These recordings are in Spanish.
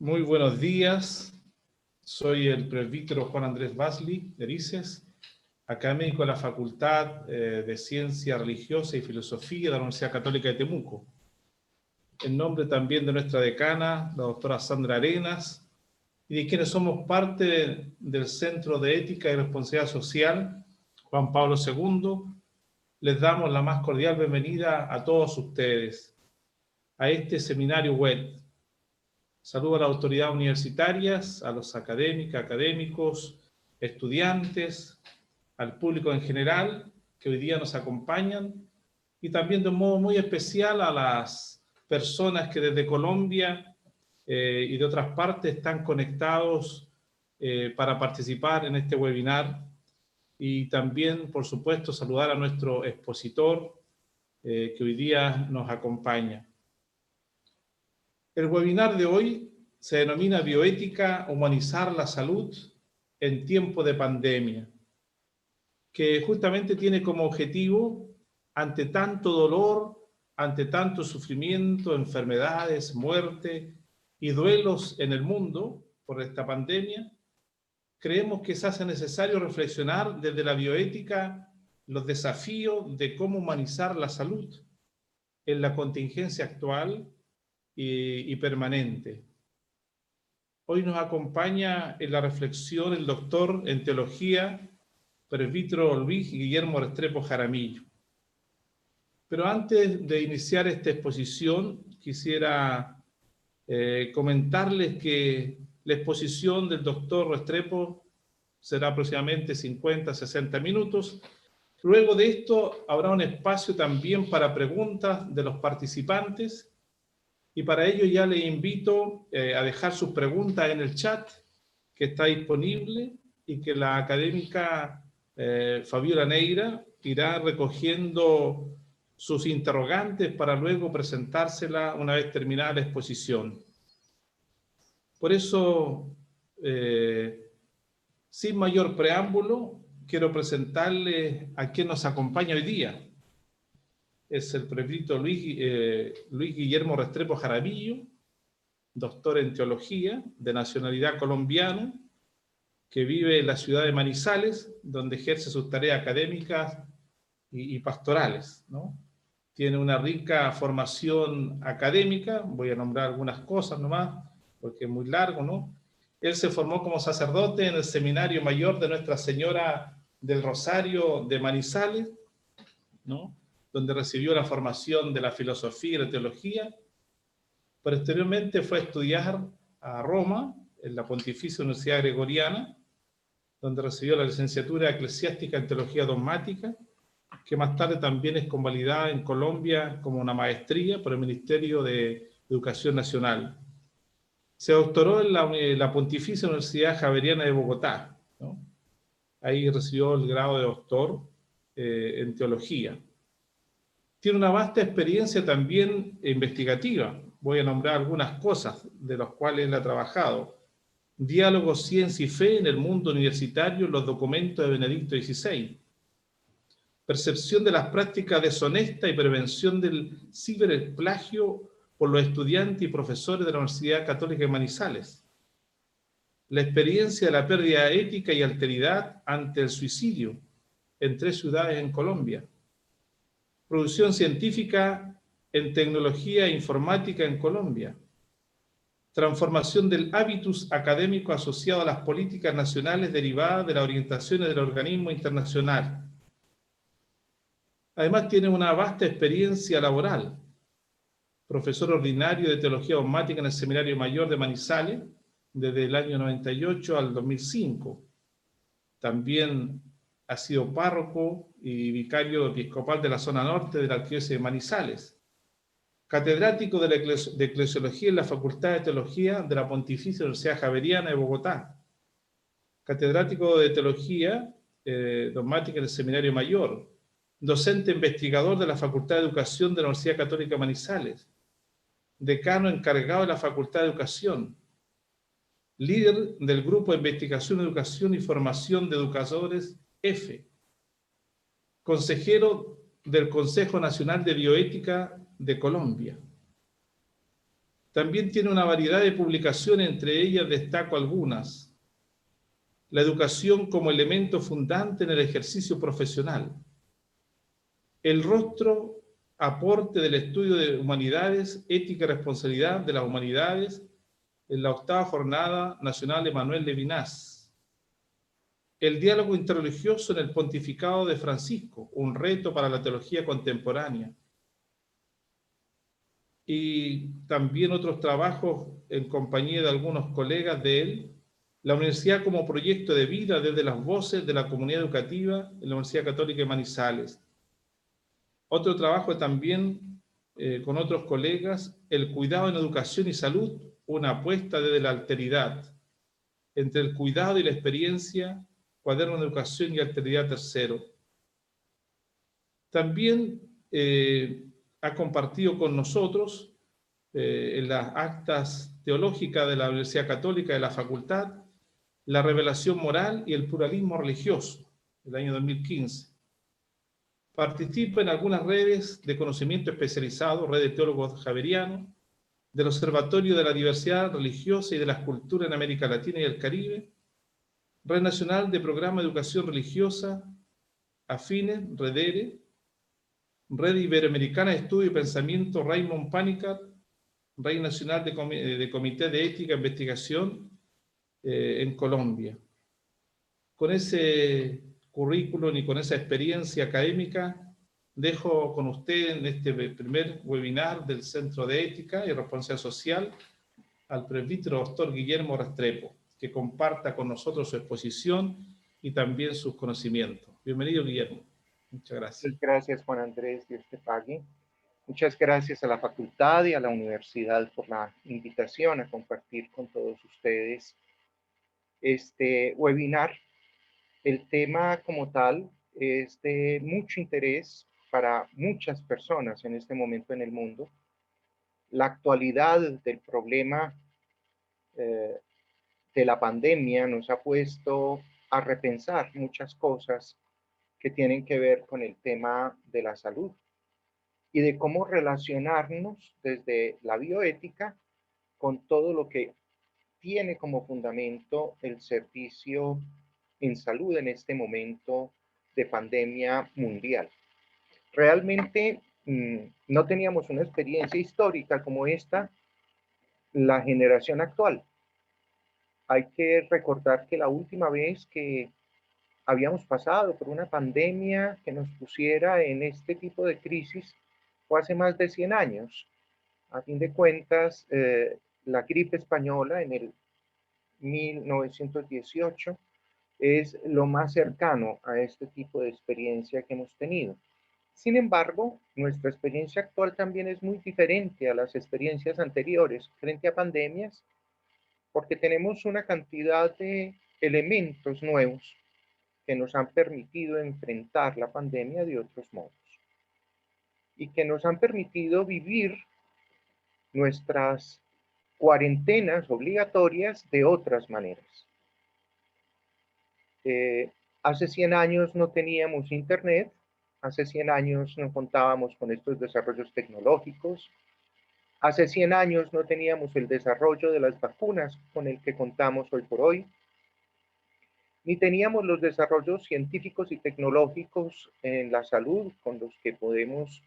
Muy buenos días. Soy el presbítero Juan Andrés Basli de Erices, académico de la Facultad de Ciencia Religiosa y Filosofía de la Universidad Católica de Temuco. En nombre también de nuestra decana, la doctora Sandra Arenas, y de quienes somos parte del Centro de Ética y Responsabilidad Social, Juan Pablo II, les damos la más cordial bienvenida a todos ustedes a este seminario web. Saludo a las autoridades universitarias, a los académicos, estudiantes, al público en general que hoy día nos acompañan, y también de un modo muy especial a las personas que desde Colombia y de otras partes están conectados para participar en este webinar, y también, por supuesto, saludar a nuestro expositor que hoy día nos acompaña. El webinar de hoy se denomina Bioética, humanizar la salud en tiempo de pandemia, que justamente tiene como objetivo, ante tanto dolor, ante tanto sufrimiento, enfermedades, muerte y duelos en el mundo por esta pandemia, creemos que se hace necesario reflexionar desde la bioética los desafíos de cómo humanizar la salud en la contingencia actual y permanente. Hoy nos acompaña en la reflexión el doctor en teología, presbítero Luis Guillermo Restrepo Jaramillo. Pero antes de iniciar esta exposición, quisiera comentarles que la exposición del doctor Restrepo será aproximadamente 50-60 minutos. Luego de esto habrá un espacio también para preguntas de los participantes, y para ello ya les invito a dejar sus preguntas en el chat que está disponible y que la académica Fabiola Neira irá recogiendo sus interrogantes para luego presentárselas una vez terminada la exposición. Por eso, sin mayor preámbulo, quiero presentarles a quien nos acompaña hoy día. Es el presbítero Luis Guillermo Restrepo Jaramillo, doctor en teología, de nacionalidad colombiana, que vive en la ciudad de Manizales, donde ejerce sus tareas académicas y pastorales, ¿no? Tiene una rica formación académica, voy a nombrar algunas cosas nomás, porque es muy largo, ¿no? Él se formó como sacerdote en el Seminario Mayor de Nuestra Señora del Rosario de Manizales, ¿no?, donde recibió la formación de la filosofía y la teología. Posteriormente fue a estudiar a Roma, en la Pontificia Universidad Gregoriana, donde recibió la licenciatura eclesiástica en teología dogmática, que más tarde también es convalidada en Colombia como una maestría por el Ministerio de Educación Nacional. Se doctoró en la Pontificia Universidad Javeriana de Bogotá, ¿no? Ahí recibió el grado de doctor en teología. Tiene una vasta experiencia también investigativa. Voy a nombrar algunas cosas de las cuales él ha trabajado. Diálogo, ciencia y fe en el mundo universitario, los documentos de Benedicto XVI. Percepción de las prácticas deshonestas y prevención del ciberplagio por los estudiantes y profesores de la Universidad Católica de Manizales. La experiencia de la pérdida ética y alteridad ante el suicidio en 3 ciudades en Colombia. Producción científica en tecnología e informática en Colombia. Transformación del hábitus académico asociado a las políticas nacionales derivadas de las orientaciones del organismo internacional. Además tiene una vasta experiencia laboral. Profesor ordinario de Teología Dogmática en el Seminario Mayor de Manizales desde el año 98 al 2005. También ha sido párroco y vicario episcopal de la zona norte de la Arquidiócesis de Manizales. Catedrático de Eclesiología en la Facultad de Teología de la Pontificia Universidad Javeriana de Bogotá. Catedrático de Teología Dogmática en el Seminario Mayor. Docente investigador de la Facultad de Educación de la Universidad Católica de Manizales. Decano encargado de la Facultad de Educación. Líder del Grupo de Investigación, Educación y Formación de Educadores F. Consejero del Consejo Nacional de Bioética de Colombia. También tiene una variedad de publicaciones, entre ellas destaco algunas. La educación como elemento fundante en el ejercicio profesional. El rostro, aporte del estudio de humanidades, ética y responsabilidad de las humanidades en la 8ª Jornada Nacional Emanuel Levinas. El diálogo interreligioso en el pontificado de Francisco, un reto para la teología contemporánea. Y también otros trabajos en compañía de algunos colegas de él. La universidad como proyecto de vida desde las voces de la comunidad educativa en la Universidad Católica de Manizales. Otro trabajo también con otros colegas, el cuidado en educación y salud, una apuesta desde la alteridad. Entre el cuidado y la experiencia, cuaderno de educación y alteridad tercero. También ha compartido con nosotros en las actas teológicas de la Universidad Católica de la Facultad, la revelación moral y el pluralismo religioso, del año 2015. Participa en algunas redes de conocimiento especializado, red de teólogos javerianos, del Observatorio de la Diversidad Religiosa y de las Culturas en América Latina y el Caribe, Red Nacional de Programa de Educación Religiosa, Afines, Redere, Red Iberoamericana de Estudio y Pensamiento Raymond Panicat, Red Nacional de Comité de Ética e Investigación en Colombia. Con ese currículum y con esa experiencia académica, dejo con usted en este primer webinar del Centro de Ética y Responsabilidad Social al presbítero doctor Guillermo Restrepo, que comparta con nosotros su exposición y también sus conocimientos. Bienvenido, Guillermo. Muchas gracias. Muchas gracias, Juan Andrés, Dios te pague. Muchas gracias a la facultad y a la universidad por la invitación a compartir con todos ustedes este webinar. El tema como tal es de mucho interés para muchas personas en este momento en el mundo. La actualidad del problema de la pandemia nos ha puesto a repensar muchas cosas que tienen que ver con el tema de la salud y de cómo relacionarnos desde la bioética con todo lo que tiene como fundamento el servicio en salud en este momento de pandemia mundial. Realmente no teníamos una experiencia histórica como esta, la generación actual. Hay que recordar que la última vez que habíamos pasado por una pandemia que nos pusiera en este tipo de crisis fue hace más de 100 años. A fin de cuentas, la gripe española en el 1918 es lo más cercano a este tipo de experiencia que hemos tenido. Sin embargo, nuestra experiencia actual también es muy diferente a las experiencias anteriores frente a pandemias, porque tenemos una cantidad de elementos nuevos que nos han permitido enfrentar la pandemia de otros modos y que nos han permitido vivir nuestras cuarentenas obligatorias de otras maneras. Hace 100 años no teníamos internet, hace 100 años no contábamos con estos desarrollos tecnológicos, hace 100 años no teníamos el desarrollo de las vacunas con el que contamos hoy por hoy, ni teníamos los desarrollos científicos y tecnológicos en la salud con los que podemos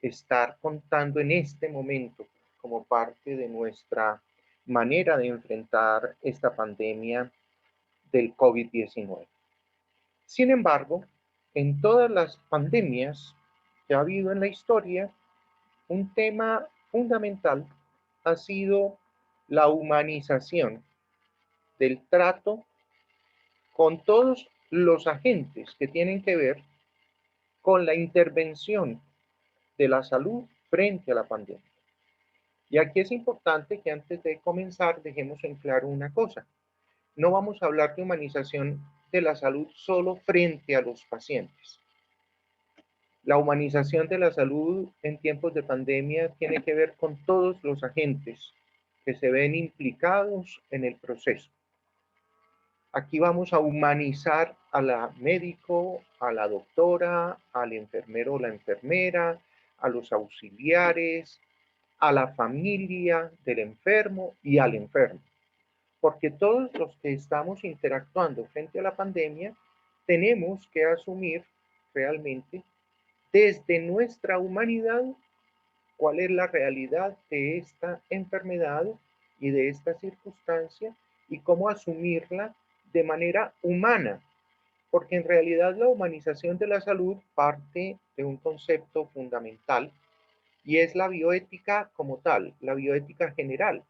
estar contando en este momento como parte de nuestra manera de enfrentar esta pandemia del COVID-19. Sin embargo, en todas las pandemias que ha habido en la historia, un tema fundamental ha sido la humanización del trato con todos los agentes que tienen que ver con la intervención de la salud frente a la pandemia. Y aquí es importante que antes de comenzar dejemos en claro una cosa. No vamos a hablar de humanización de la salud solo frente a los pacientes. La humanización de la salud en tiempos de pandemia tiene que ver con todos los agentes que se ven implicados en el proceso. Aquí vamos a humanizar a la médico, a la doctora, al enfermero o la enfermera, a los auxiliares, a la familia del enfermo y al enfermo. Porque todos los que estamos interactuando frente a la pandemia tenemos que asumir realmente desde nuestra humanidad cuál es la realidad de esta enfermedad y de esta circunstancia y cómo asumirla de manera humana, porque en realidad la humanización de la salud parte de un concepto fundamental y es la bioética como tal, la bioética general.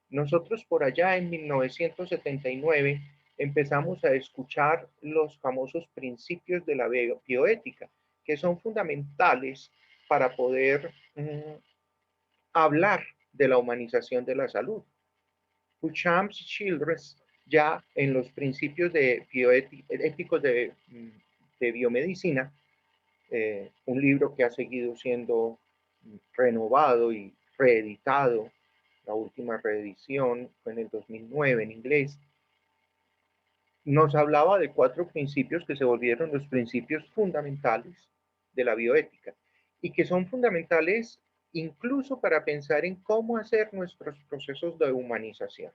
Nosotros por allá en 1979 empezamos a escuchar los famosos principios de la bioética, que son fundamentales para poder hablar de la humanización de la salud. Duchamp y Childress ya en los principios de éticos de biomedicina, un libro que ha seguido siendo renovado y reeditado. La última reedición fue en el 2009 en inglés. Nos hablaba de 4 principios que se volvieron los principios fundamentales de la bioética y que son fundamentales incluso para pensar en cómo hacer nuestros procesos de humanización.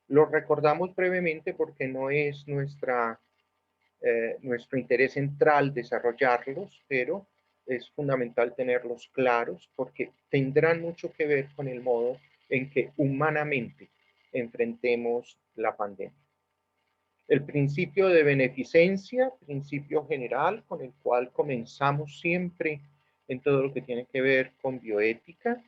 Los recordamos brevemente porque no es nuestro interés central desarrollarlos, pero es fundamental tenerlos claros porque tendrán mucho que ver con el modo en que humanamente enfrentemos la pandemia. El principio de beneficencia, principio general con el cual comenzamos siempre en todo lo que tiene que ver con bioética.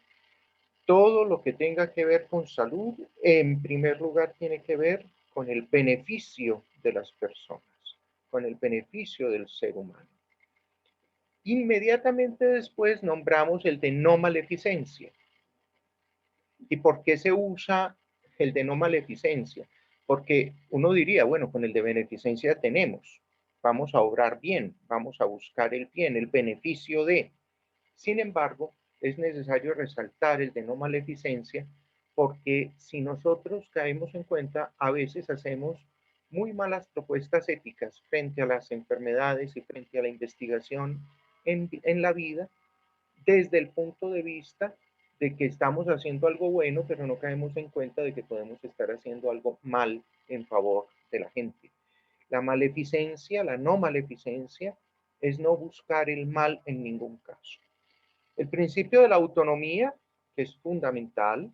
Todo lo que tenga que ver con salud, en primer lugar, tiene que ver con el beneficio de las personas, con el beneficio del ser humano. Inmediatamente después nombramos el de no maleficencia. ¿Y por qué se usa el de no maleficencia? Porque uno diría, bueno, con el de beneficencia tenemos, vamos a obrar bien, vamos a buscar el bien, el beneficio de. Sin embargo, es necesario resaltar el de no maleficencia porque si nosotros caemos en cuenta, a veces hacemos muy malas propuestas éticas frente a las enfermedades y frente a la investigación en la vida desde el punto de vista de que estamos haciendo algo bueno, pero no caemos en cuenta de que podemos estar haciendo algo mal en favor de la gente. La maleficencia, la no maleficencia, es no buscar el mal en ningún caso. El principio de la autonomía, que es fundamental,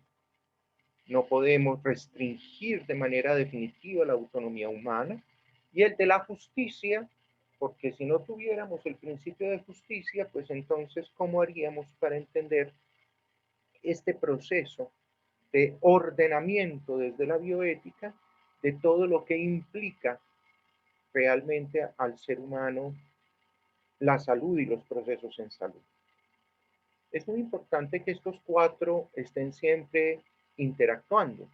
no podemos restringir de manera definitiva la autonomía humana, y el de la justicia, porque si no tuviéramos el principio de justicia, pues entonces, ¿cómo haríamos para entender este proceso de ordenamiento desde la bioética de todo lo que implica realmente al ser humano la salud y los procesos en salud? Es muy importante que estos 4 estén siempre interactuando.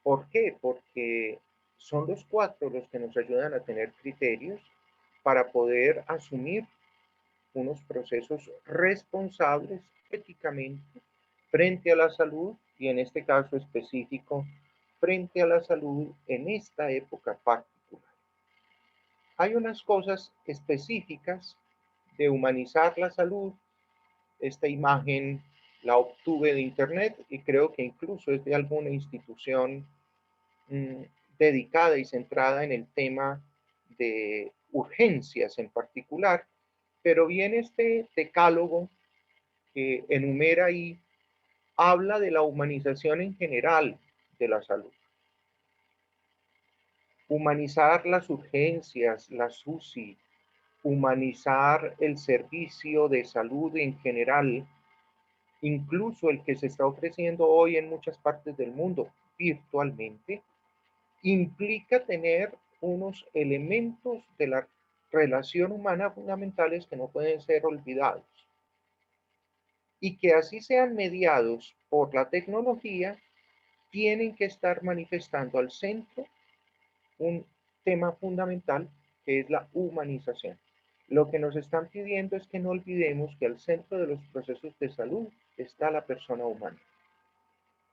¿Por qué? Porque son los 4 los que nos ayudan a tener criterios para poder asumir unos procesos responsables éticamente frente a la salud y en este caso específico frente a la salud en esta época particular. Hay unas cosas específicas de humanizar la salud. Esta imagen la obtuve de internet y creo que incluso es de alguna institución dedicada y centrada en el tema de urgencias en particular, pero viene este decálogo que enumera y habla de la humanización en general de la salud. Humanizar las urgencias, las UCI, humanizar el servicio de salud en general, incluso el que se está ofreciendo hoy en muchas partes del mundo virtualmente, implica tener unos elementos de la relación humana fundamentales que no pueden ser olvidados. Y que así sean mediados por la tecnología, tienen que estar manifestando al centro un tema fundamental que es la humanización. Lo que nos están pidiendo es que no olvidemos que al centro de los procesos de salud está la persona humana.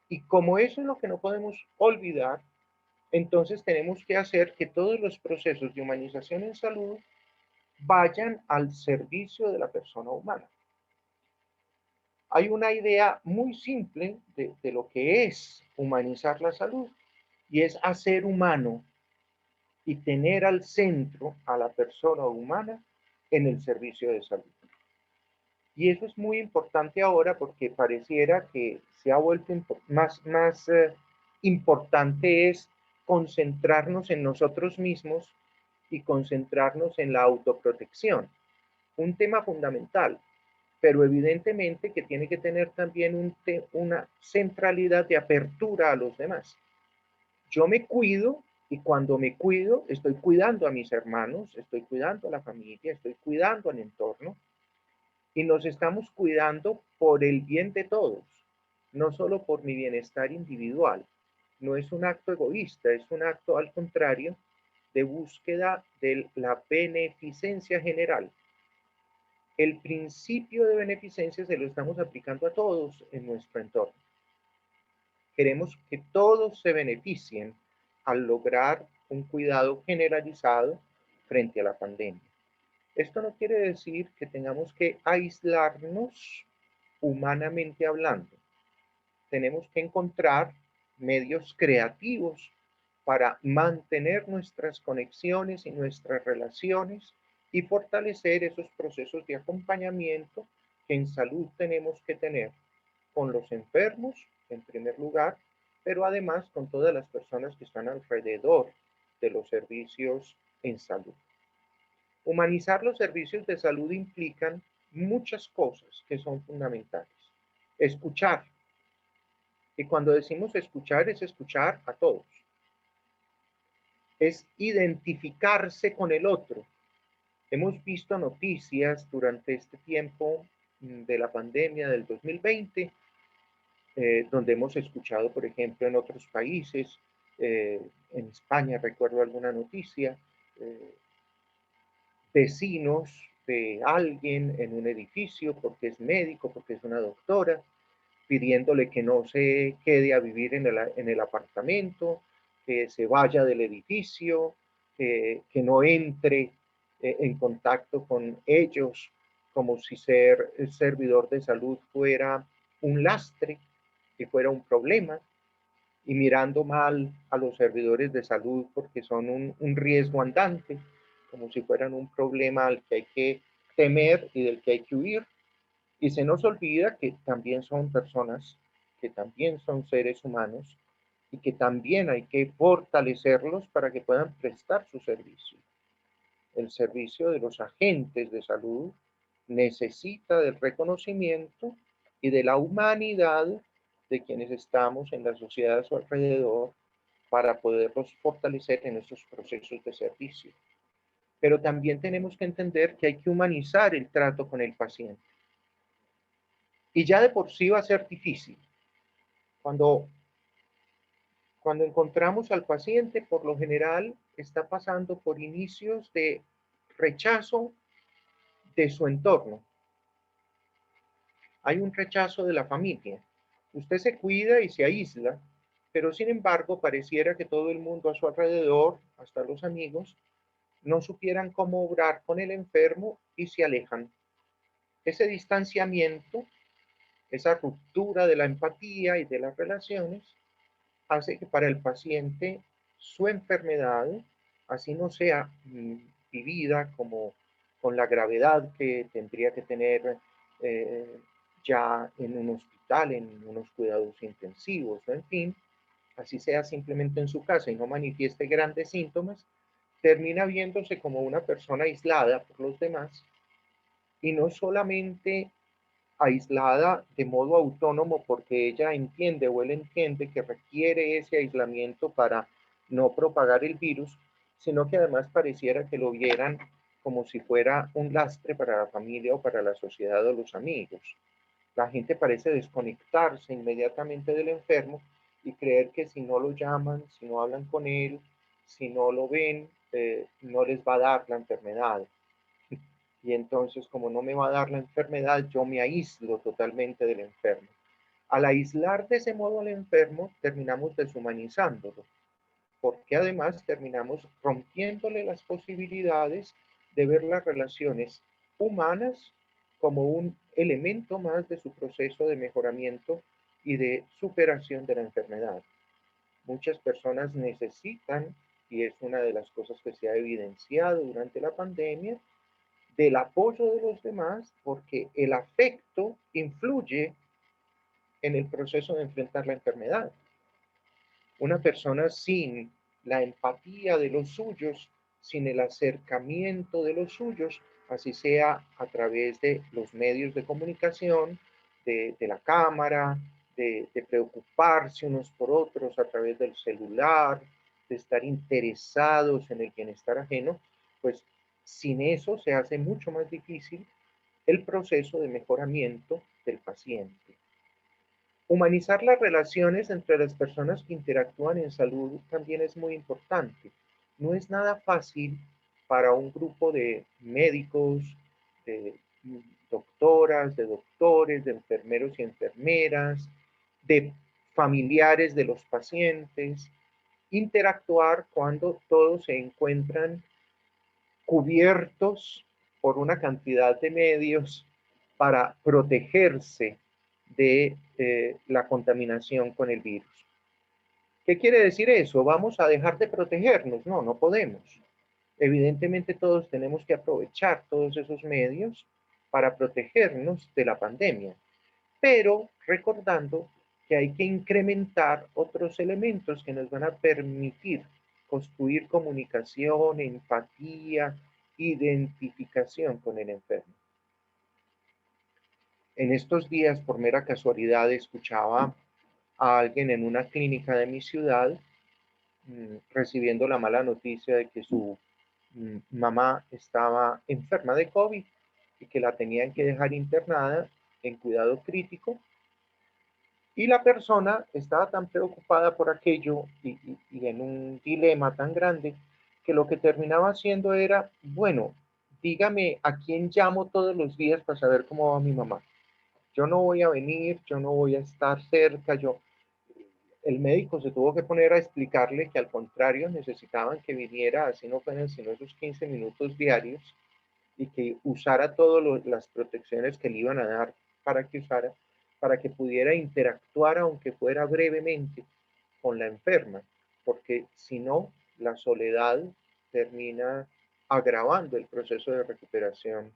Y como eso es lo que no podemos olvidar, entonces tenemos que hacer que todos los procesos de humanización en salud vayan al servicio de la persona humana. Hay una idea muy simple de lo que es humanizar la salud y es hacer humano y tener al centro a la persona humana en el servicio de salud. Y eso es muy importante ahora porque pareciera que se ha vuelto más importante es concentrarnos en nosotros mismos y concentrarnos en la autoprotección. Un tema fundamental, pero evidentemente que tiene que tener también una centralidad de apertura a los demás. Yo me cuido y cuando me cuido estoy cuidando a mis hermanos, estoy cuidando a la familia, estoy cuidando al entorno y nos estamos cuidando por el bien de todos, no solo por mi bienestar individual. No es un acto egoísta, es un acto al contrario de búsqueda de la beneficencia general. El principio de beneficencia se lo estamos aplicando a todos en nuestro entorno. Queremos que todos se beneficien al lograr un cuidado generalizado frente a la pandemia. Esto no quiere decir que tengamos que aislarnos humanamente hablando. Tenemos que encontrar medios creativos para mantener nuestras conexiones y nuestras relaciones y fortalecer esos procesos de acompañamiento que en salud tenemos que tener con los enfermos, en primer lugar, pero además con todas las personas que están alrededor de los servicios en salud. Humanizar los servicios de salud implican muchas cosas que son fundamentales. Escuchar. Y cuando decimos escuchar, es escuchar a todos. Es identificarse con el otro. Hemos visto noticias durante este tiempo de la pandemia del 2020, donde hemos escuchado, por ejemplo, en otros países, en España recuerdo alguna noticia, vecinos de alguien en un edificio porque es médico, porque es una doctora, pidiéndole que no se quede a vivir en el apartamento, que se vaya del edificio, que no entre en contacto con ellos, como si ser el servidor de salud fuera un lastre, que fuera un problema, y mirando mal a los servidores de salud porque son un riesgo andante, como si fueran un problema al que hay que temer y del que hay que huir. Y se nos olvida que también son personas, que también son seres humanos y que también hay que fortalecerlos para que puedan prestar su servicio. El servicio de los agentes de salud necesita del reconocimiento y de la humanidad de quienes estamos en la sociedad a su alrededor para poderlos fortalecer en estos procesos de servicio. Pero también tenemos que entender que hay que humanizar el trato con el paciente. Y ya de por sí va a ser difícil. Cuando encontramos al paciente, por lo general está pasando por inicios de rechazo de su entorno. Hay un rechazo de la familia. Usted se cuida y se aísla, pero sin embargo pareciera que todo el mundo a su alrededor, hasta los amigos, no supieran cómo obrar con el enfermo y se alejan. Ese distanciamiento, esa ruptura de la empatía y de las relaciones, hace que para el paciente su enfermedad, así no sea vivida como con la gravedad que tendría que tener ya en un hospital, en unos cuidados intensivos, ¿no? En fin, así sea simplemente en su casa y no manifieste grandes síntomas, termina viéndose como una persona aislada por los demás y no solamente aislada de modo autónomo porque ella entiende o él entiende que requiere ese aislamiento para no propagar el virus, sino que además pareciera que lo vieran como si fuera un lastre para la familia o para la sociedad o los amigos. La gente parece desconectarse inmediatamente del enfermo y creer que si no lo llaman, si no hablan con él, si no lo ven, no les va a dar la enfermedad. Y entonces, como no me va a dar la enfermedad, yo me aíslo totalmente del enfermo. Al aislar de ese modo al enfermo, terminamos deshumanizándolo, porque además terminamos rompiéndole las posibilidades de ver las relaciones humanas como un elemento más de su proceso de mejoramiento y de superación de la enfermedad. Muchas personas necesitan, y es una de las cosas que se ha evidenciado durante la pandemia, del apoyo de los demás, porque el afecto influye en el proceso de enfrentar la enfermedad. Una persona sin la empatía de los suyos, sin el acercamiento de los suyos, así sea a través de los medios de comunicación, de la cámara, de preocuparse unos por otros a través del celular, de estar interesados en el bienestar ajeno, pues sin eso se hace mucho más difícil el proceso de mejoramiento del paciente. Humanizar las relaciones entre las personas que interactúan en salud también es muy importante. No es nada fácil para un grupo de médicos, de doctoras, de doctores, de enfermeros y enfermeras, de familiares de los pacientes, interactuar cuando todos se encuentran cubiertos por una cantidad de medios para protegerse de la contaminación con el virus. ¿Qué quiere decir eso? ¿Vamos a dejar de protegernos? No, no podemos. Evidentemente todos tenemos que aprovechar todos esos medios para protegernos de la pandemia, pero recordando que hay que incrementar otros elementos que nos van a permitir construir comunicación, empatía, identificación con el enfermo. En estos días, por mera casualidad, escuchaba a alguien en una clínica de mi ciudad recibiendo la mala noticia de que su mamá estaba enferma de COVID y que la tenían que dejar internada en cuidado crítico. Y la persona estaba tan preocupada por aquello y en un dilema tan grande que lo que terminaba haciendo era, bueno, dígame a quién llamo todos los días para saber cómo va mi mamá. Yo no voy a venir, yo no voy a estar cerca, el médico se tuvo que poner a explicarle que al contrario necesitaban que viniera, así no fueran sino esos 15 minutos diarios y que usara todas las protecciones que le iban a dar para que usara, para que pudiera interactuar aunque fuera brevemente con la enferma, porque si no, la soledad termina agravando el proceso de recuperación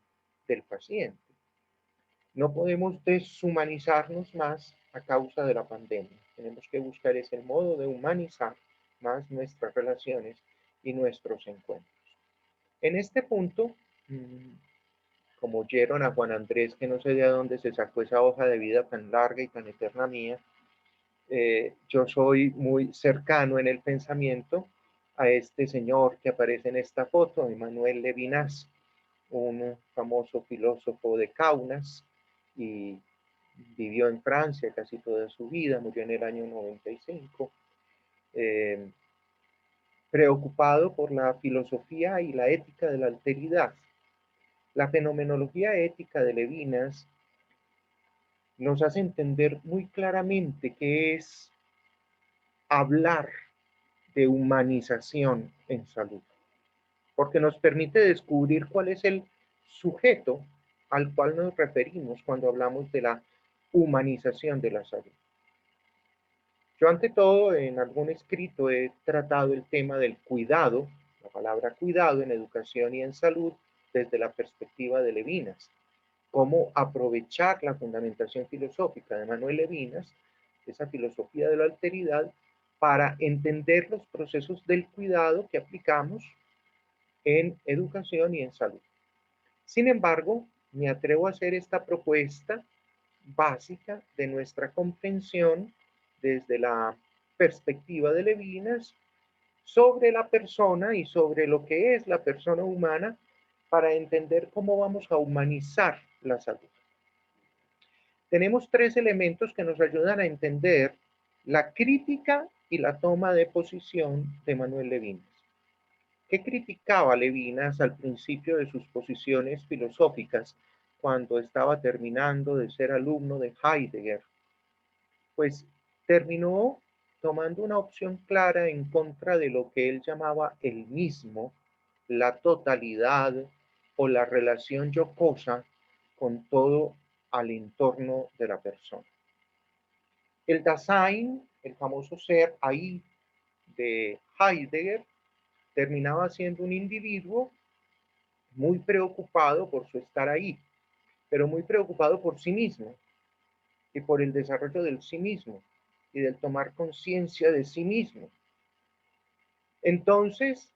del paciente. No podemos deshumanizarnos más a causa de la pandemia. Tenemos que buscar ese modo de humanizar más nuestras relaciones y nuestros encuentros. En este punto, como oyeron a Juan Andrés, que no sé de dónde se sacó esa hoja de vida tan larga y tan eterna mía, yo soy muy cercano en el pensamiento a este señor que aparece en esta foto, Emmanuel Levinas, un famoso filósofo de Kaunas, y vivió en Francia casi toda su vida, murió en el año 95, preocupado por la filosofía y la ética de la alteridad. La fenomenología ética de Levinas nos hace entender muy claramente qué es hablar de humanización en salud, porque nos permite descubrir cuál es el sujeto al cual nos referimos cuando hablamos de la humanización de la salud. Yo ante todo en algún escrito he tratado el tema del cuidado, la palabra cuidado en educación y en salud desde la perspectiva de Levinas, cómo aprovechar la fundamentación filosófica de Manuel Levinas, esa filosofía de la alteridad, para entender los procesos del cuidado que aplicamos en educación y en salud. Sin embargo, me atrevo a hacer esta propuesta básica de nuestra comprensión desde la perspectiva de Levinas sobre la persona y sobre lo que es la persona humana para entender cómo vamos a humanizar la salud. Tenemos tres elementos que nos ayudan a entender la crítica y la toma de posición de Manuel Levinas. ¿Qué criticaba Levinas al principio de sus posiciones filosóficas cuando estaba terminando de ser alumno de Heidegger? Pues terminó tomando una opción clara en contra de lo que él llamaba el mismo, la totalidad o la relación yocosa con todo al entorno de la persona. El Dasein, el famoso ser ahí de Heidegger, terminaba siendo un individuo muy preocupado por su estar ahí, pero muy preocupado por sí mismo y por el desarrollo del sí mismo y del tomar conciencia de sí mismo. Entonces,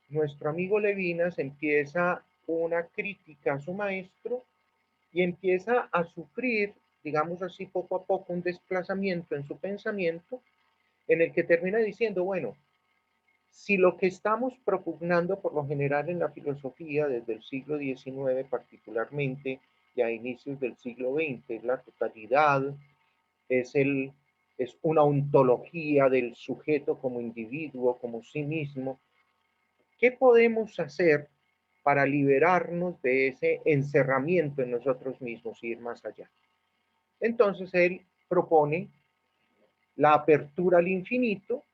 nuestro amigo Levinas empieza una crítica a su maestro y empieza a sufrir, digamos así, poco a poco un desplazamiento en su pensamiento en el que termina diciendo, bueno, si lo que estamos propugnando por lo general en la filosofía desde el siglo XIX particularmente y a inicios del siglo XX es la totalidad, es, es una ontología del sujeto como individuo, como sí mismo, ¿qué podemos hacer para liberarnos de ese encerramiento en nosotros mismos y ir más allá? Entonces él propone la apertura al infinito,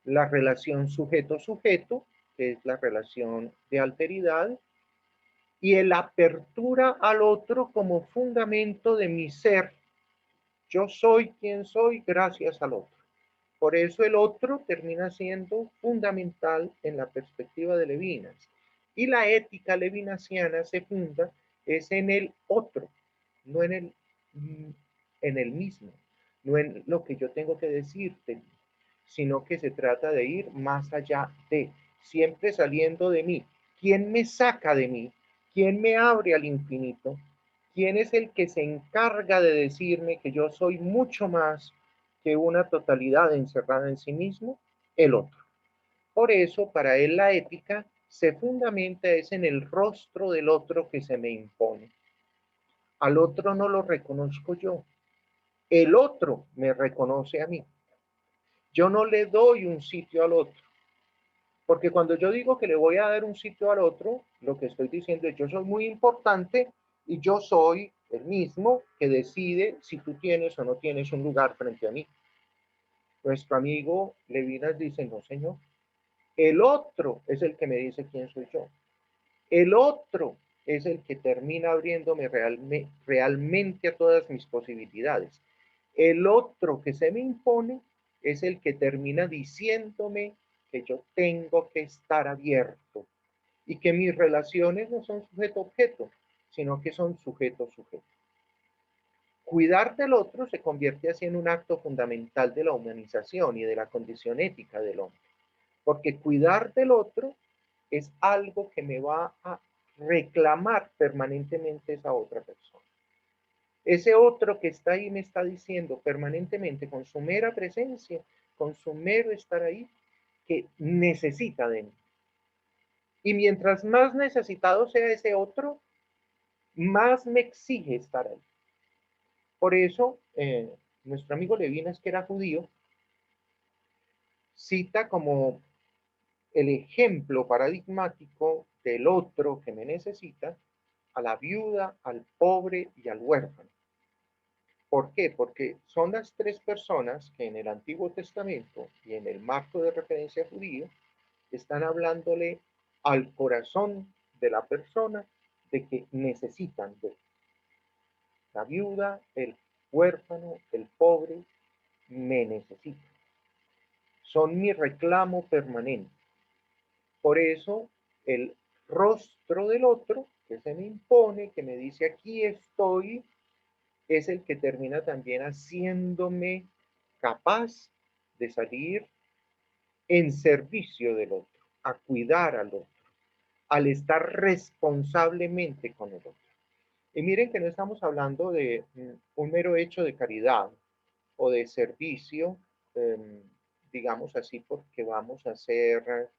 la relación sujeto-sujeto, que es la relación de alteridad, y la apertura al otro como fundamento de mi ser. Yo soy quien soy gracias al otro. Por eso el otro termina siendo fundamental en la perspectiva de Levinas. Y la ética levinasiana se funda es en el otro, no en el mismo, no en lo que yo tengo que decirte, sino que se trata de ir más allá de, siempre saliendo de mí. ¿Quién me saca de mí? ¿Quién me abre al infinito? ¿Quién es el que se encarga de decirme que yo soy mucho más que una totalidad encerrada en sí mismo? El otro. Por eso, para él la ética se fundamenta es en el rostro del otro que se me impone. Al otro no lo reconozco yo. El otro me reconoce a mí. Yo no le doy un sitio al otro. Porque cuando yo digo que le voy a dar un sitio al otro, lo que estoy diciendo es yo soy muy importante y yo soy el mismo que decide si tú tienes o no tienes un lugar frente a mí. Nuestro amigo Levinas dice, no señor, el otro es el que me dice quién soy yo. El otro es el que termina abriéndome realmente a todas mis posibilidades. El otro que se me impone es el que termina diciéndome que yo tengo que estar abierto y que mis relaciones no son sujeto-objeto, sino que son sujeto-sujeto. Cuidar del otro se convierte así en un acto fundamental de la humanización y de la condición ética del hombre, porque cuidar del otro es algo que me va a reclamar permanentemente esa otra persona. Ese otro que está ahí me está diciendo permanentemente con su mera presencia, con su mero estar ahí, que necesita de mí. Y mientras más necesitado sea ese otro, más me exige estar ahí. Por eso, nuestro amigo Levinas, que era judío, cita como el ejemplo paradigmático del otro que me necesita a la viuda, al pobre y al huérfano. ¿Por qué? Porque son las tres personas que en el Antiguo Testamento y en el marco de referencia judío están hablándole al corazón de la persona de que necesitan de la viuda, el huérfano, el pobre, me necesitan. Son mi reclamo permanente. Por eso el rostro del otro que se me impone, que me dice aquí estoy, es el que termina también haciéndome capaz de salir en servicio del otro, a cuidar al otro, al estar responsablemente con el otro. Y miren que no estamos hablando de un mero hecho de caridad o de servicio, digamos así, porque vamos a hacer,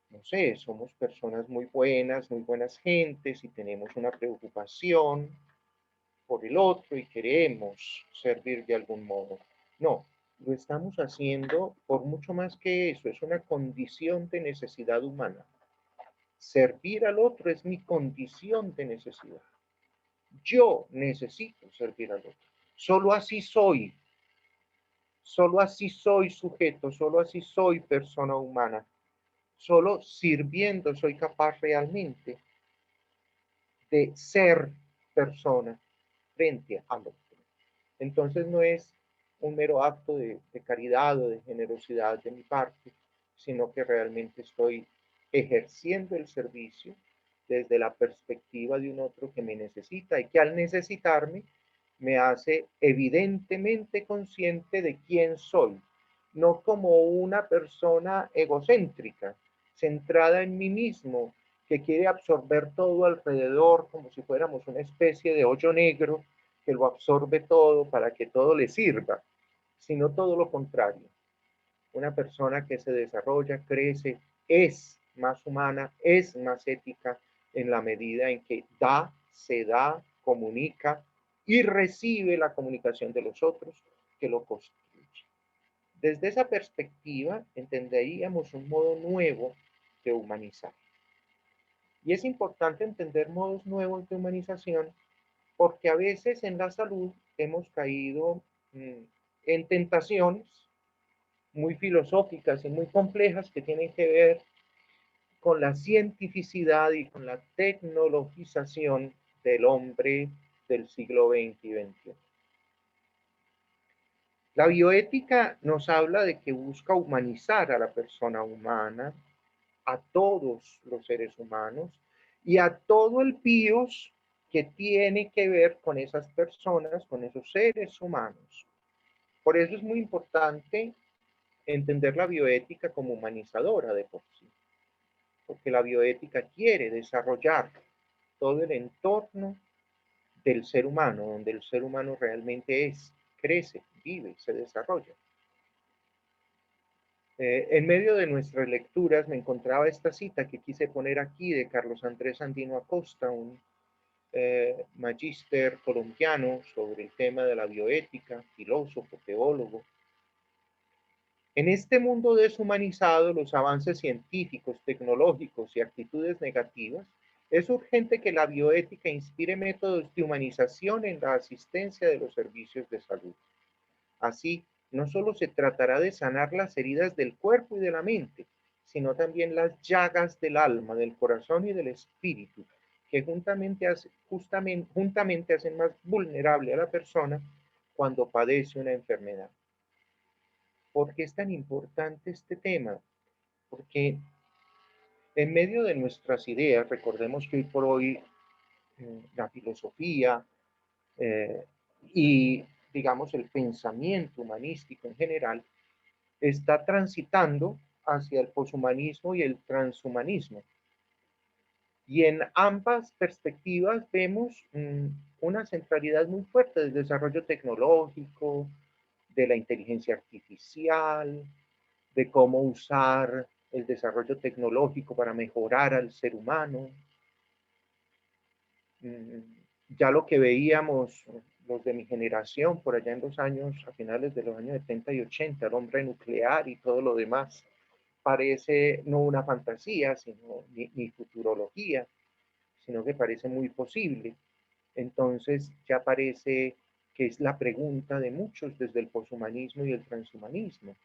no sé, somos personas muy buenas gentes y tenemos una preocupación por el otro y queremos servir de algún modo. No, lo estamos haciendo por mucho más que eso, es una condición de necesidad humana. Servir al otro es mi condición de necesidad. Yo necesito servir al otro. Solo así soy. Solo así soy sujeto, solo así soy persona humana. Solo sirviendo soy capaz realmente de ser persona frente al otro. Entonces no es un mero acto de caridad o de generosidad de mi parte, sino que realmente estoy ejerciendo el servicio desde la perspectiva de un otro que me necesita y que al necesitarme me hace evidentemente consciente de quién soy, no como una persona egocéntrica, centrada en mí mismo, que quiere absorber todo alrededor como si fuéramos una especie de hoyo negro que lo absorbe todo para que todo le sirva, sino todo lo contrario. Una persona que se desarrolla, crece, es más humana, es más ética en la medida en que da, se da, comunica y recibe la comunicación de los otros que lo construye. Desde esa perspectiva entenderíamos un modo nuevo de humanizar. Y es importante entender modos nuevos de humanización porque a veces en la salud hemos caído en tentaciones muy filosóficas y muy complejas que tienen que ver con la cientificidad y con la tecnologización del hombre del siglo XX y XXI. La bioética nos habla de que busca humanizar a la persona humana, a todos los seres humanos y a todo el bios que tiene que ver con esas personas, con esos seres humanos. Por eso es muy importante entender la bioética como humanizadora de por sí, porque la bioética quiere desarrollar todo el entorno del ser humano, donde el ser humano realmente es, crece, vive, se desarrolla. En medio de nuestras lecturas me encontraba esta cita que quise poner aquí de Carlos Andrés Andino Acosta, un magíster colombiano sobre el tema de la bioética, filósofo, teólogo. En este mundo deshumanizado, los avances científicos, tecnológicos y actitudes negativas, es urgente que la bioética inspire métodos de humanización en la asistencia de los servicios de salud. Así, no solo se tratará de sanar las heridas del cuerpo y de la mente, sino también las llagas del alma, del corazón y del espíritu, que juntamente hacen más vulnerable a la persona cuando padece una enfermedad. ¿Por qué es tan importante este tema? Porque en medio de nuestras ideas, recordemos que hoy por hoy la filosofía y, digamos, el pensamiento humanístico en general está transitando hacia el poshumanismo y el transhumanismo. Y en ambas perspectivas vemos una centralidad muy fuerte del desarrollo tecnológico, de la inteligencia artificial, de cómo usar el desarrollo tecnológico para mejorar al ser humano. Ya lo que veíamos los de mi generación por allá en los años, a finales de los años 70 y 80, el hombre nuclear y todo lo demás, parece no una fantasía, sino ni futurología, sino que parece muy posible. Entonces ya parece que es la pregunta de muchos desde el poshumanismo y el transhumanismo.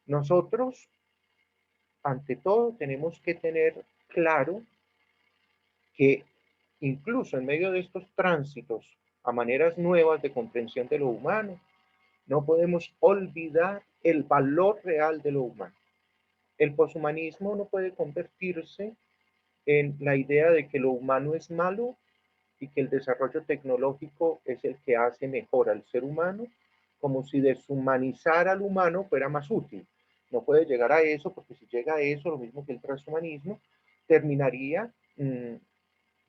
Nosotros, ante todo, tenemos que tener claro que incluso en medio de estos tránsitos a maneras nuevas de comprensión de lo humano, no podemos olvidar el valor real de lo humano. El poshumanismo no puede convertirse en la idea de que lo humano es malo y que el desarrollo tecnológico es el que hace mejor al ser humano, como si deshumanizar al humano fuera más útil. No puede llegar a eso, porque si llega a eso, lo mismo que el transhumanismo, terminaría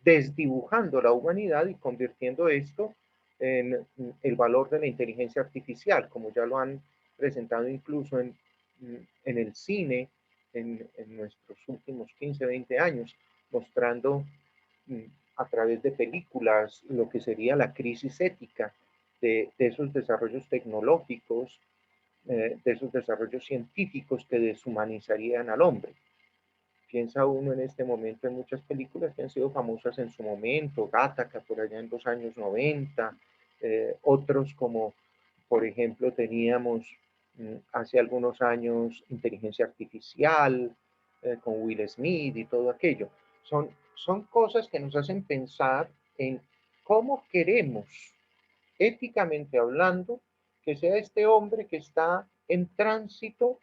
desdibujando la humanidad y convirtiendo esto en el valor de la inteligencia artificial, como ya lo han presentado incluso en el cine en nuestros últimos 15, 20 años, mostrando a través de películas lo que sería la crisis ética de esos desarrollos tecnológicos, de esos desarrollos científicos que deshumanizarían al hombre. Piensa uno en este momento en muchas películas que han sido famosas en su momento, Gattaca por allá en los años 90, otros como, por ejemplo, teníamos hace algunos años Inteligencia Artificial, con Will Smith y todo aquello. Son cosas que nos hacen pensar en cómo queremos, éticamente hablando, que sea este hombre que está en tránsito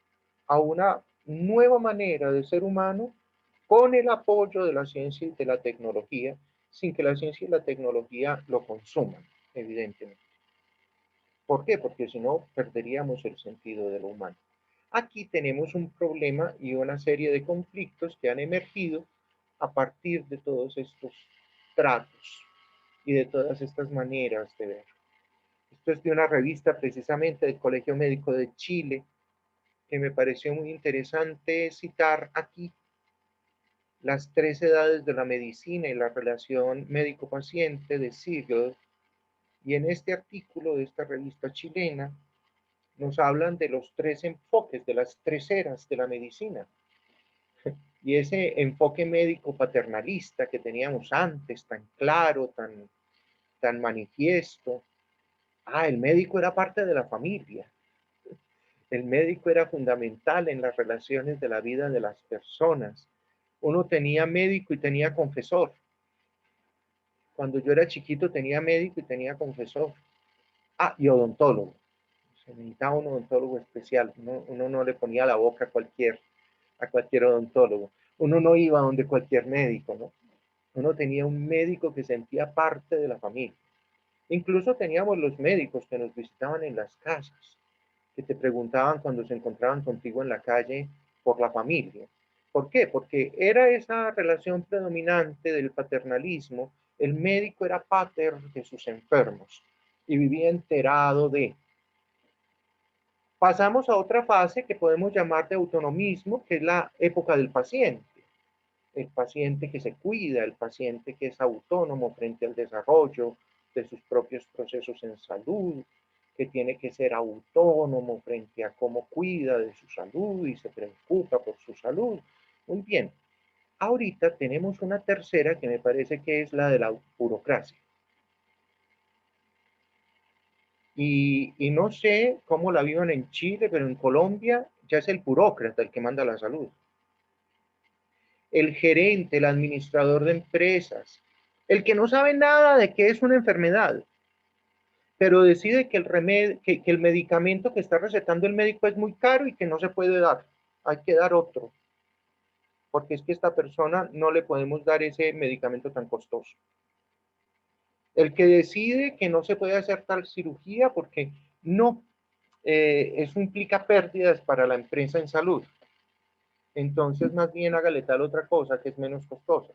a una nueva manera de ser humano con el apoyo de la ciencia y de la tecnología, sin que la ciencia y la tecnología lo consuman, evidentemente. ¿Por qué? Porque si no, perderíamos el sentido de lo humano. Aquí tenemos un problema y una serie de conflictos que han emergido a partir de todos estos tratos y de todas estas maneras de ver. Esto es de una revista precisamente del Colegio Médico de Chile, que me pareció muy interesante citar aquí las 3 edades de la medicina y la relación médico-paciente de Siegel. Y en este artículo de esta revista chilena nos hablan de los 3 enfoques, de las 3 eras de la medicina. Y ese enfoque médico paternalista que teníamos antes, tan claro, tan manifiesto. El médico era parte de la familia. El médico era fundamental en las relaciones de la vida de las personas. Uno tenía médico y tenía confesor. Cuando yo era chiquito tenía médico y tenía confesor. Y odontólogo. Se necesitaba un odontólogo especial. Uno no le ponía la boca a cualquier odontólogo. Uno no iba donde cualquier médico, ¿no? Uno tenía un médico que sentía parte de la familia. Incluso teníamos los médicos que nos visitaban en las casas, que te preguntaban cuando se encontraban contigo en la calle por la familia. ¿Por qué? Porque era esa relación predominante del paternalismo. El médico era pater de sus enfermos y vivía enterado de. Pasamos a otra fase que podemos llamar de autonomismo, que es la época del paciente. El paciente que se cuida, el paciente que es autónomo frente al desarrollo de sus propios procesos en salud, que tiene que ser autónomo frente a cómo cuida de su salud y se preocupa por su salud. Muy bien. Ahorita tenemos una tercera que me parece que es la de la burocracia. Y no sé cómo la vivan en Chile, pero en Colombia ya es el burócrata el que manda la salud. El gerente, el administrador de empresas, el que no sabe nada de qué es una enfermedad, pero decide que el medicamento que está recetando el médico es muy caro y que no se puede dar, hay que dar otro, porque es que a esta persona no le podemos dar ese medicamento tan costoso. El que decide que no se puede hacer tal cirugía porque no, eso implica pérdidas para la empresa en salud. Entonces, más bien hágale tal otra cosa que es menos costosa.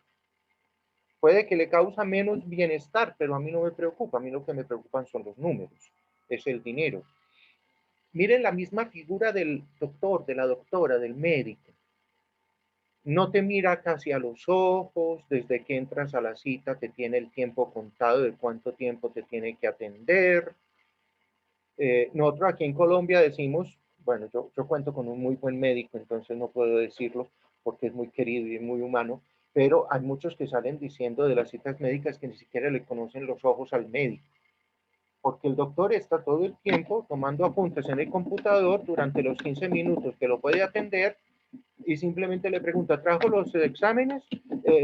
Puede que le causa menos bienestar, pero a mí no me preocupa. A mí lo que me preocupan son los números, es el dinero. Miren la misma figura del doctor, de la doctora, del médico. No te mira casi a los ojos, desde que entras a la cita te tiene el tiempo contado de cuánto tiempo te tiene que atender. Nosotros aquí en Colombia decimos, bueno, yo cuento con un muy buen médico, entonces no puedo decirlo porque es muy querido y es muy humano, pero hay muchos que salen diciendo de las citas médicas que ni siquiera le conocen los ojos al médico, porque el doctor está todo el tiempo tomando apuntes en el computador durante los 15 minutos que lo puede atender y simplemente le pregunta, ¿trajo los exámenes?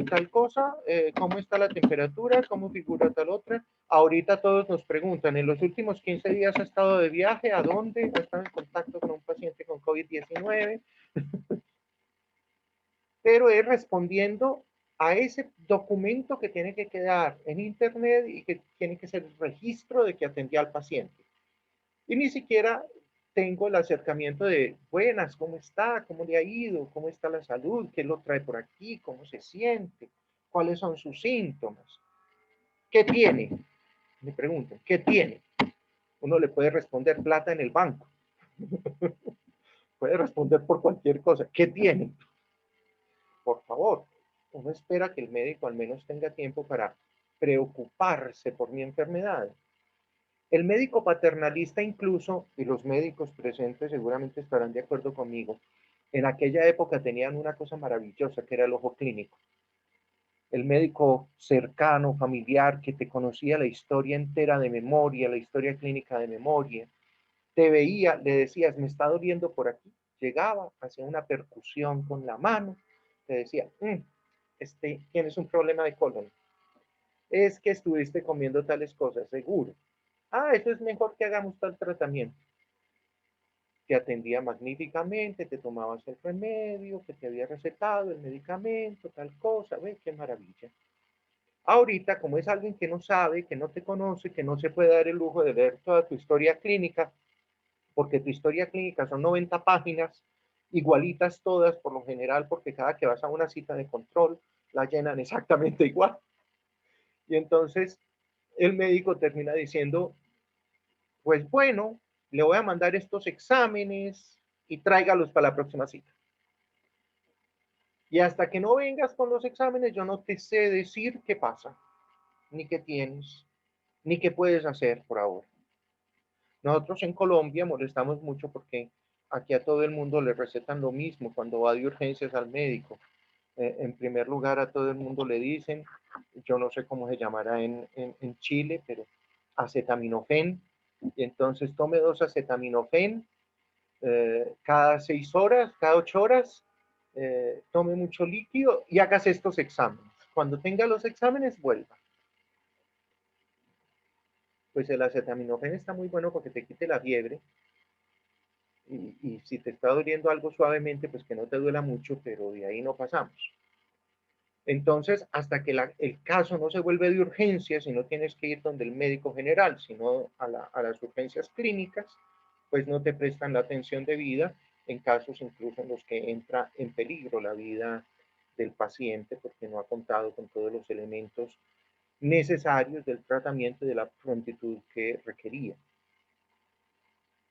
Tal cosa, ¿cómo está la temperatura? ¿Cómo figura tal otra? Ahorita todos nos preguntan, ¿en los últimos 15 días ha estado de viaje? ¿A dónde? ¿Ha estado en contacto con un paciente con COVID-19? Pero es respondiendo a ese documento que tiene que quedar en internet y que tiene que ser el registro de que atendía al paciente. Y ni siquiera tengo el acercamiento de, buenas, ¿cómo está? ¿Cómo le ha ido? ¿Cómo está la salud? ¿Qué lo trae por aquí? ¿Cómo se siente? ¿Cuáles son sus síntomas? ¿Qué tiene? Me preguntan, ¿qué tiene? Uno le puede responder plata en el banco. Puede responder por cualquier cosa. ¿Qué tiene? Por favor, uno espera que el médico al menos tenga tiempo para preocuparse por mi enfermedad. El médico paternalista incluso, y los médicos presentes seguramente estarán de acuerdo conmigo, en aquella época tenían una cosa maravillosa que era el ojo clínico. El médico cercano, familiar, que te conocía la historia entera de memoria, la historia clínica de memoria, te veía, le decías, me está doliendo por aquí. Llegaba, hacía una percusión con la mano, te decía, tienes un problema de colon. Es que estuviste comiendo tales cosas, seguro. Ah, eso es mejor que hagamos tal tratamiento. Te atendía magníficamente, te tomabas el remedio, que te había recetado el medicamento, tal cosa, ve qué maravilla. Ahorita, como es alguien que no sabe, que no te conoce, que no se puede dar el lujo de ver toda tu historia clínica, porque tu historia clínica son 90 páginas, igualitas todas por lo general, porque cada que vas a una cita de control la llenan exactamente igual. Y entonces el médico termina diciendo, pues bueno, le voy a mandar estos exámenes y tráigalos para la próxima cita. Y hasta que no vengas con los exámenes, yo no te sé decir qué pasa, ni qué tienes, ni qué puedes hacer por ahora. Nosotros en Colombia molestamos mucho porque aquí a todo el mundo le recetan lo mismo cuando va de urgencias al médico. En primer lugar, a todo el mundo le dicen, yo no sé cómo se llamará en Chile, pero acetaminofén. Y entonces tome 2 acetaminofén cada 6 horas, cada 8 horas, tome mucho líquido y hagas estos exámenes. Cuando tenga los exámenes, vuelva. Pues el acetaminofén está muy bueno porque te quite la fiebre y si te está doliendo algo suavemente, pues que no te duela mucho, pero de ahí no pasamos. Entonces, hasta que el caso no se vuelve de urgencia, si no tienes que ir donde el médico general, sino a las urgencias clínicas, pues no te prestan la atención debida en casos incluso en los que entra en peligro la vida del paciente porque no ha contado con todos los elementos necesarios del tratamiento y de la prontitud que requería.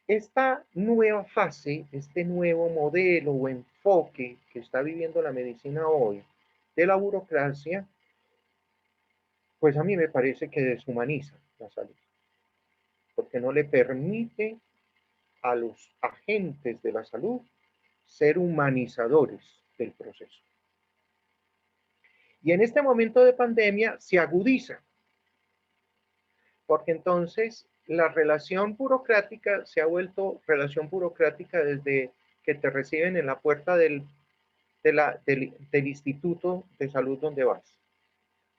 Esta nueva fase, este nuevo modelo o enfoque que está viviendo la medicina hoy de la burocracia, pues a mí me parece que deshumaniza la salud, porque no le permite a los agentes de la salud ser humanizadores del proceso. Y en este momento de pandemia se agudiza, porque entonces la relación burocrática se ha vuelto relación burocrática desde que te reciben en la puerta del instituto de salud donde vas,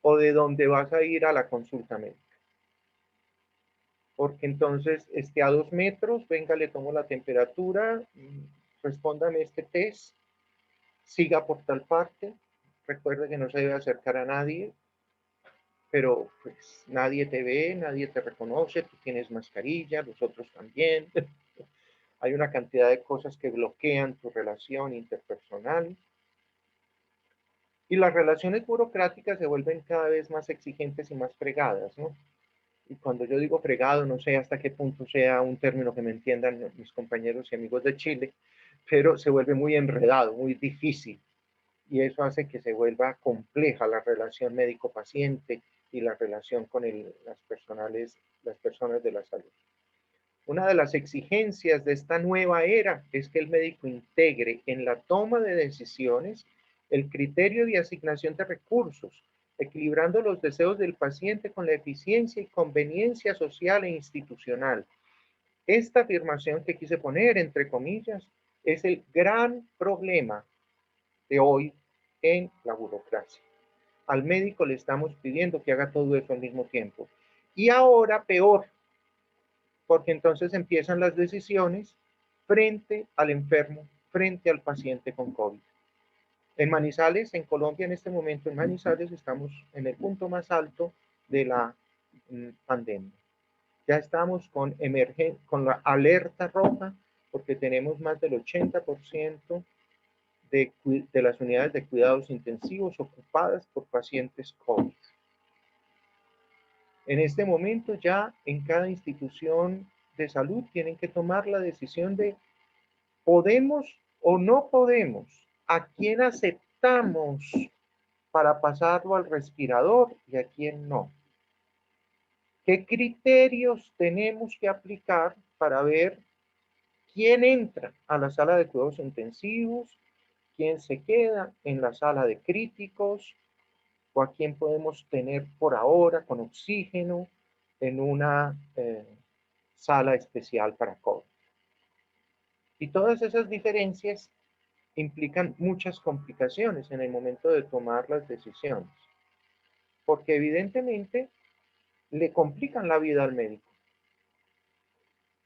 o de donde vas a ir a la consulta médica. Porque entonces a 2 metros, venga, le tomo la temperatura, respóndame este test, siga por tal parte, recuerde que no se debe acercar a nadie, pero pues nadie te ve, nadie te reconoce, tú tienes mascarilla, los otros también. Hay una cantidad de cosas que bloquean tu relación interpersonal. Y las relaciones burocráticas se vuelven cada vez más exigentes y más fregadas, ¿no? Y cuando yo digo fregado, no sé hasta qué punto sea un término que me entiendan mis compañeros y amigos de Chile, pero se vuelve muy enredado, muy difícil. Y eso hace que se vuelva compleja la relación médico-paciente y la relación con las personas de la salud. Una de las exigencias de esta nueva era es que el médico integre en la toma de decisiones el criterio de asignación de recursos, equilibrando los deseos del paciente con la eficiencia y conveniencia social e institucional. Esta afirmación que quise poner entre comillas es el gran problema de hoy en la burocracia. Al médico le estamos pidiendo que haga todo eso al mismo tiempo. Y ahora peor, porque entonces empiezan las decisiones frente al enfermo, frente al paciente con COVID. En Manizales, en Colombia, en este momento en Manizales, estamos en el punto más alto de la pandemia. Ya estamos con la alerta roja, porque tenemos más del 80% de las unidades de cuidados intensivos ocupadas por pacientes COVID. En este momento ya en cada institución de salud tienen que tomar la decisión de podemos o no podemos, a quién aceptamos para pasarlo al respirador y a quién no. ¿Qué criterios tenemos que aplicar para ver quién entra a la sala de cuidados intensivos, quién se queda en la sala de críticos o a quién podemos tener por ahora con oxígeno en una sala especial para COVID? Y todas esas diferencias implican muchas complicaciones en el momento de tomar las decisiones. porque evidentemente le complican la vida al médico.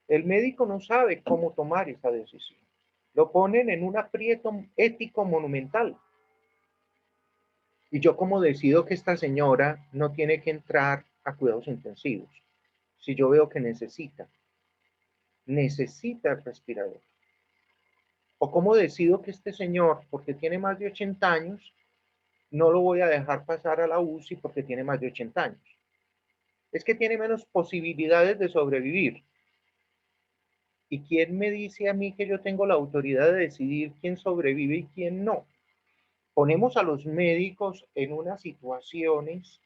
El médico no sabe cómo tomar esa decisión. Lo ponen en un aprieto ético monumental. Y yo como decido que esta señora no tiene que entrar a cuidados intensivos, si yo veo que necesita el respirador. O cómo decido que este señor, porque tiene más de 80 años, no lo voy a dejar pasar a la UCI porque tiene más de 80 años. Es que tiene menos posibilidades de sobrevivir. ¿Y quién me dice a mí que yo tengo la autoridad de decidir quién sobrevive y quién no? Ponemos a los médicos en unas situaciones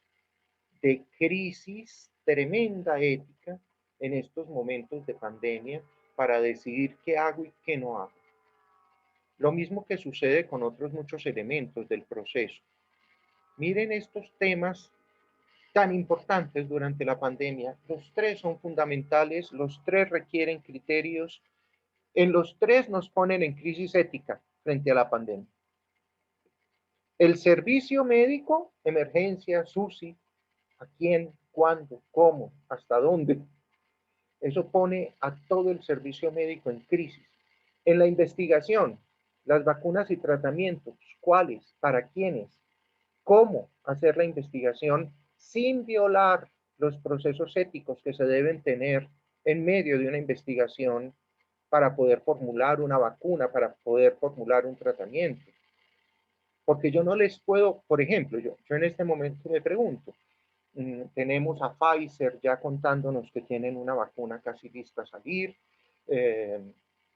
de crisis tremenda ética en estos momentos de pandemia para decidir qué hago y qué no hago. Lo mismo que sucede con otros muchos elementos del proceso. Miren estos temas tan importantes durante la pandemia. Los tres son fundamentales, los tres requieren criterios, en los tres nos ponen en crisis ética frente a la pandemia. El servicio médico, emergencia, SUSI, ¿a quién, cuándo, cómo, hasta dónde? Eso pone a todo el servicio médico en crisis. En la investigación, las vacunas y tratamientos, ¿cuáles? ¿Para quiénes? ¿Cómo hacer la investigación sin violar los procesos éticos que se deben tener en medio de una investigación para poder formular una vacuna, para poder formular un tratamiento? Porque yo no les puedo, por ejemplo, yo en este momento me pregunto, tenemos a Pfizer ya contándonos que tienen una vacuna casi lista a salir,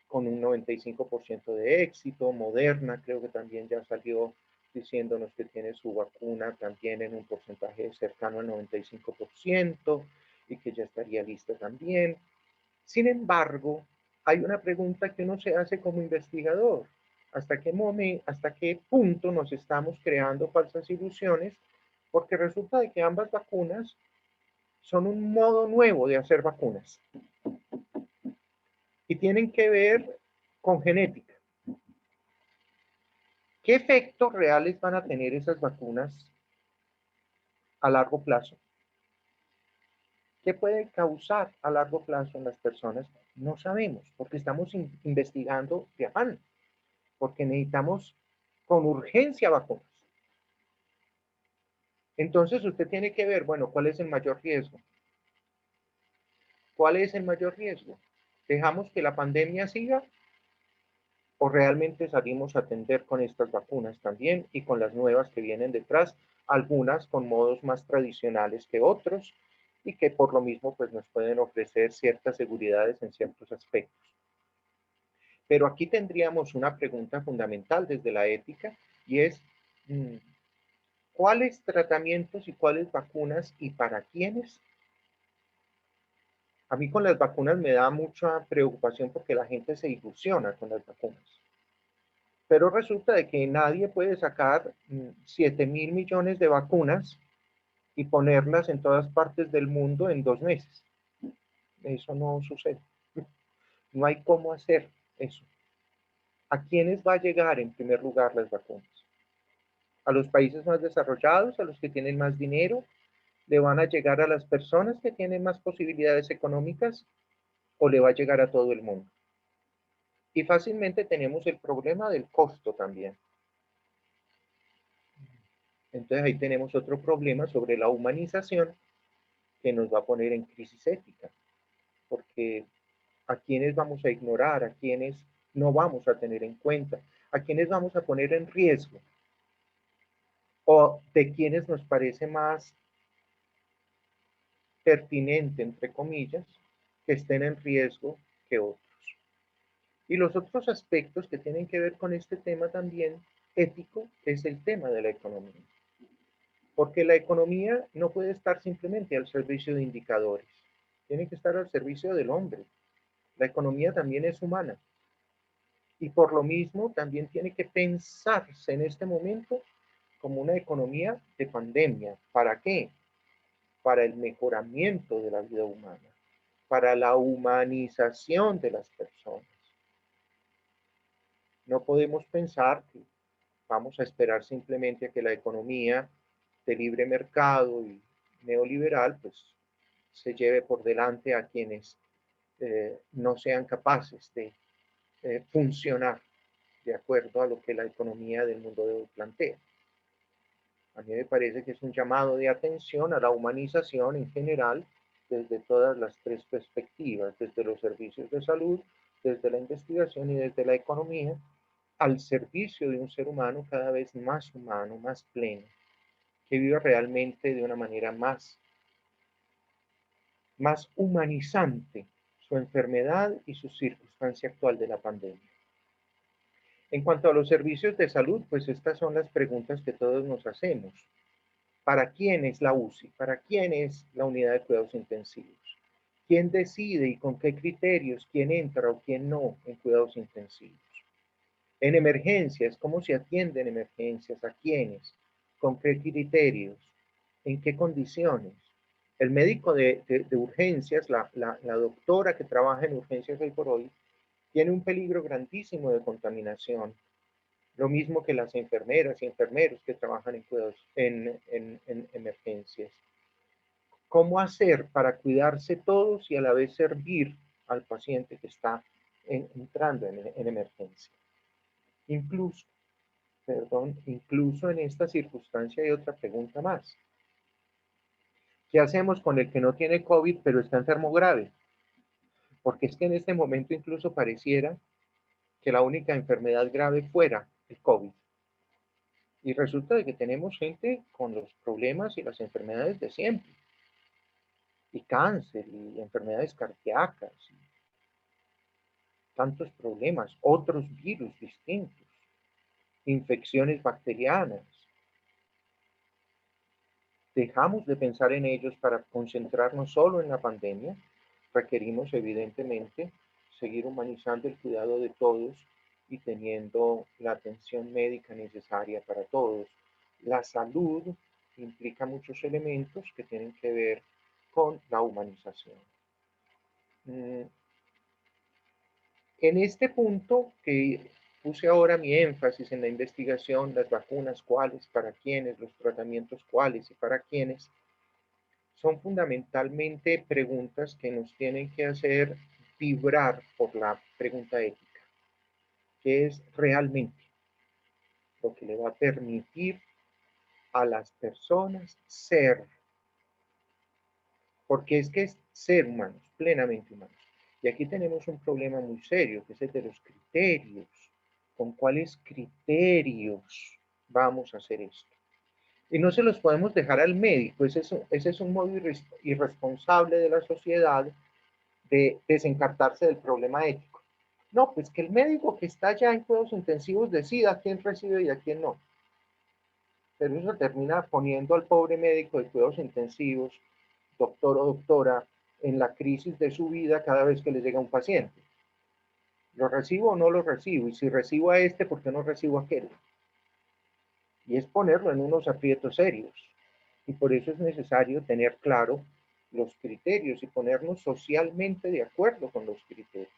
con un 95% de éxito. Moderna creo que también ya salió diciéndonos que tiene su vacuna también en un porcentaje cercano al 95% y que ya estaría lista también. Sin embargo, hay una pregunta que uno se hace como investigador. ¿Hasta qué punto nos estamos creando falsas ilusiones? Porque resulta de que ambas vacunas son un modo nuevo de hacer vacunas y tienen que ver con genética. ¿Qué efectos reales van a tener esas vacunas a largo plazo? ¿Qué puede causar a largo plazo en las personas? No sabemos, porque estamos investigando de afán, porque necesitamos con urgencia vacunas. Entonces usted tiene que ver, bueno, ¿cuál es el mayor riesgo? ¿Cuál es el mayor riesgo? ¿Dejamos que la pandemia siga? ¿O realmente salimos a atender con estas vacunas también y con las nuevas que vienen detrás? Algunas con modos más tradicionales que otros y que por lo mismo pues nos pueden ofrecer ciertas seguridades en ciertos aspectos. Pero aquí tendríamos una pregunta fundamental desde la ética y es, ¿cuáles tratamientos y cuáles vacunas y para quiénes? A mí con las vacunas me da mucha preocupación porque la gente se ilusiona con las vacunas. Pero resulta de que nadie puede sacar 7.000 millones de vacunas y ponerlas en todas partes del mundo en 2 meses. Eso no sucede. No hay cómo hacer eso. ¿A quiénes va a llegar en primer lugar las vacunas? ¿A los países más desarrollados, a los que tienen más dinero? ¿Le van a llegar a las personas que tienen más posibilidades económicas o le va a llegar a todo el mundo? Y fácilmente tenemos el problema del costo también. Entonces ahí tenemos otro problema sobre la humanización que nos va a poner en crisis ética, porque a quiénes vamos a ignorar, a quiénes no vamos a tener en cuenta, a quiénes vamos a poner en riesgo, o de quiénes nos parece más pertinente, entre comillas, que estén en riesgo que otros. Y los otros aspectos que tienen que ver con este tema también ético es el tema de la economía. Porque la economía no puede estar simplemente al servicio de indicadores, tiene que estar al servicio del hombre. La economía también es humana y por lo mismo también tiene que pensarse en este momento como una economía de pandemia. ¿Para qué? Para el mejoramiento de la vida humana, para la humanización de las personas. No podemos pensar que vamos a esperar simplemente a que la economía de libre mercado y neoliberal, pues se lleve por delante a quienes no sean capaces de funcionar de acuerdo a lo que la economía del mundo de hoy plantea. A mí me parece que es un llamado de atención a la humanización en general desde todas las tres perspectivas, desde los servicios de salud, desde la investigación y desde la economía, al servicio de un ser humano cada vez más humano, más pleno, que viva realmente de una manera más humanizante su enfermedad y su circunstancia actual de la pandemia. En cuanto a los servicios de salud, pues estas son las preguntas que todos nos hacemos. ¿Para quién es la UCI? ¿Para quién es la unidad de cuidados intensivos? ¿Quién decide y con qué criterios quién entra o quién no en cuidados intensivos? En emergencias, ¿cómo se atienden emergencias? ¿A quiénes? ¿Con qué criterios? ¿En qué condiciones? El médico de urgencias, la doctora que trabaja en urgencias hoy por hoy, tiene un peligro grandísimo de contaminación. Lo mismo que las enfermeras y enfermeros que trabajan en cuidados en emergencias. ¿Cómo hacer para cuidarse todos y a la vez servir al paciente que está entrando en emergencia? Incluso en esta circunstancia hay otra pregunta más. ¿Qué hacemos con el que no tiene COVID pero está enfermo grave? Porque es que en este momento incluso pareciera que la única enfermedad grave fuera el COVID. Y resulta de que tenemos gente con los problemas y las enfermedades de siempre. Y cáncer y enfermedades cardíacas. Y tantos problemas, otros virus distintos, infecciones bacterianas. Dejamos de pensar en ellos para concentrarnos solo en la pandemia. Requerimos evidentemente seguir humanizando el cuidado de todos y teniendo la atención médica necesaria para todos. La salud implica muchos elementos que tienen que ver con la humanización. En este punto que puse ahora mi énfasis en la investigación, las vacunas, cuáles, para quiénes, los tratamientos, cuáles y para quiénes, son fundamentalmente preguntas que nos tienen que hacer vibrar por la pregunta ética, que es realmente lo que le va a permitir a las personas ser, porque es que es ser humanos, plenamente humanos. Y aquí tenemos un problema muy serio, que es el de los criterios. ¿Con cuáles criterios vamos a hacer esto? Y no se los podemos dejar al médico. Ese es un modo irresponsable de la sociedad de desencartarse del problema ético. No, pues que el médico que está ya en cuidados intensivos decida a quién recibe y a quién no. Pero eso termina poniendo al pobre médico de cuidados intensivos, doctor o doctora, en la crisis de su vida cada vez que le llega un paciente. ¿Lo recibo o no lo recibo? Y si recibo a este, ¿por qué no recibo a aquel? Y es ponerlo en unos aprietos serios. Y por eso es necesario tener claro los criterios y ponernos socialmente de acuerdo con los criterios,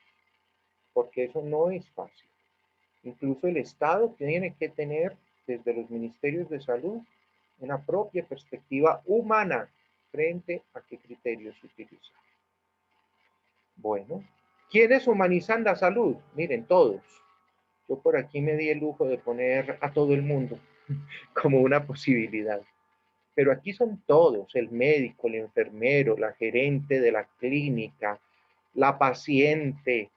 porque eso no es fácil. Incluso el Estado tiene que tener desde los ministerios de salud una propia perspectiva humana frente a qué criterios utilizar. Bueno, ¿quiénes humanizan la salud? Miren, todos. Yo por aquí me di el lujo de poner a todo el mundo como una posibilidad. Pero aquí son todos, el médico, el enfermero, la gerente de la clínica, la paciente,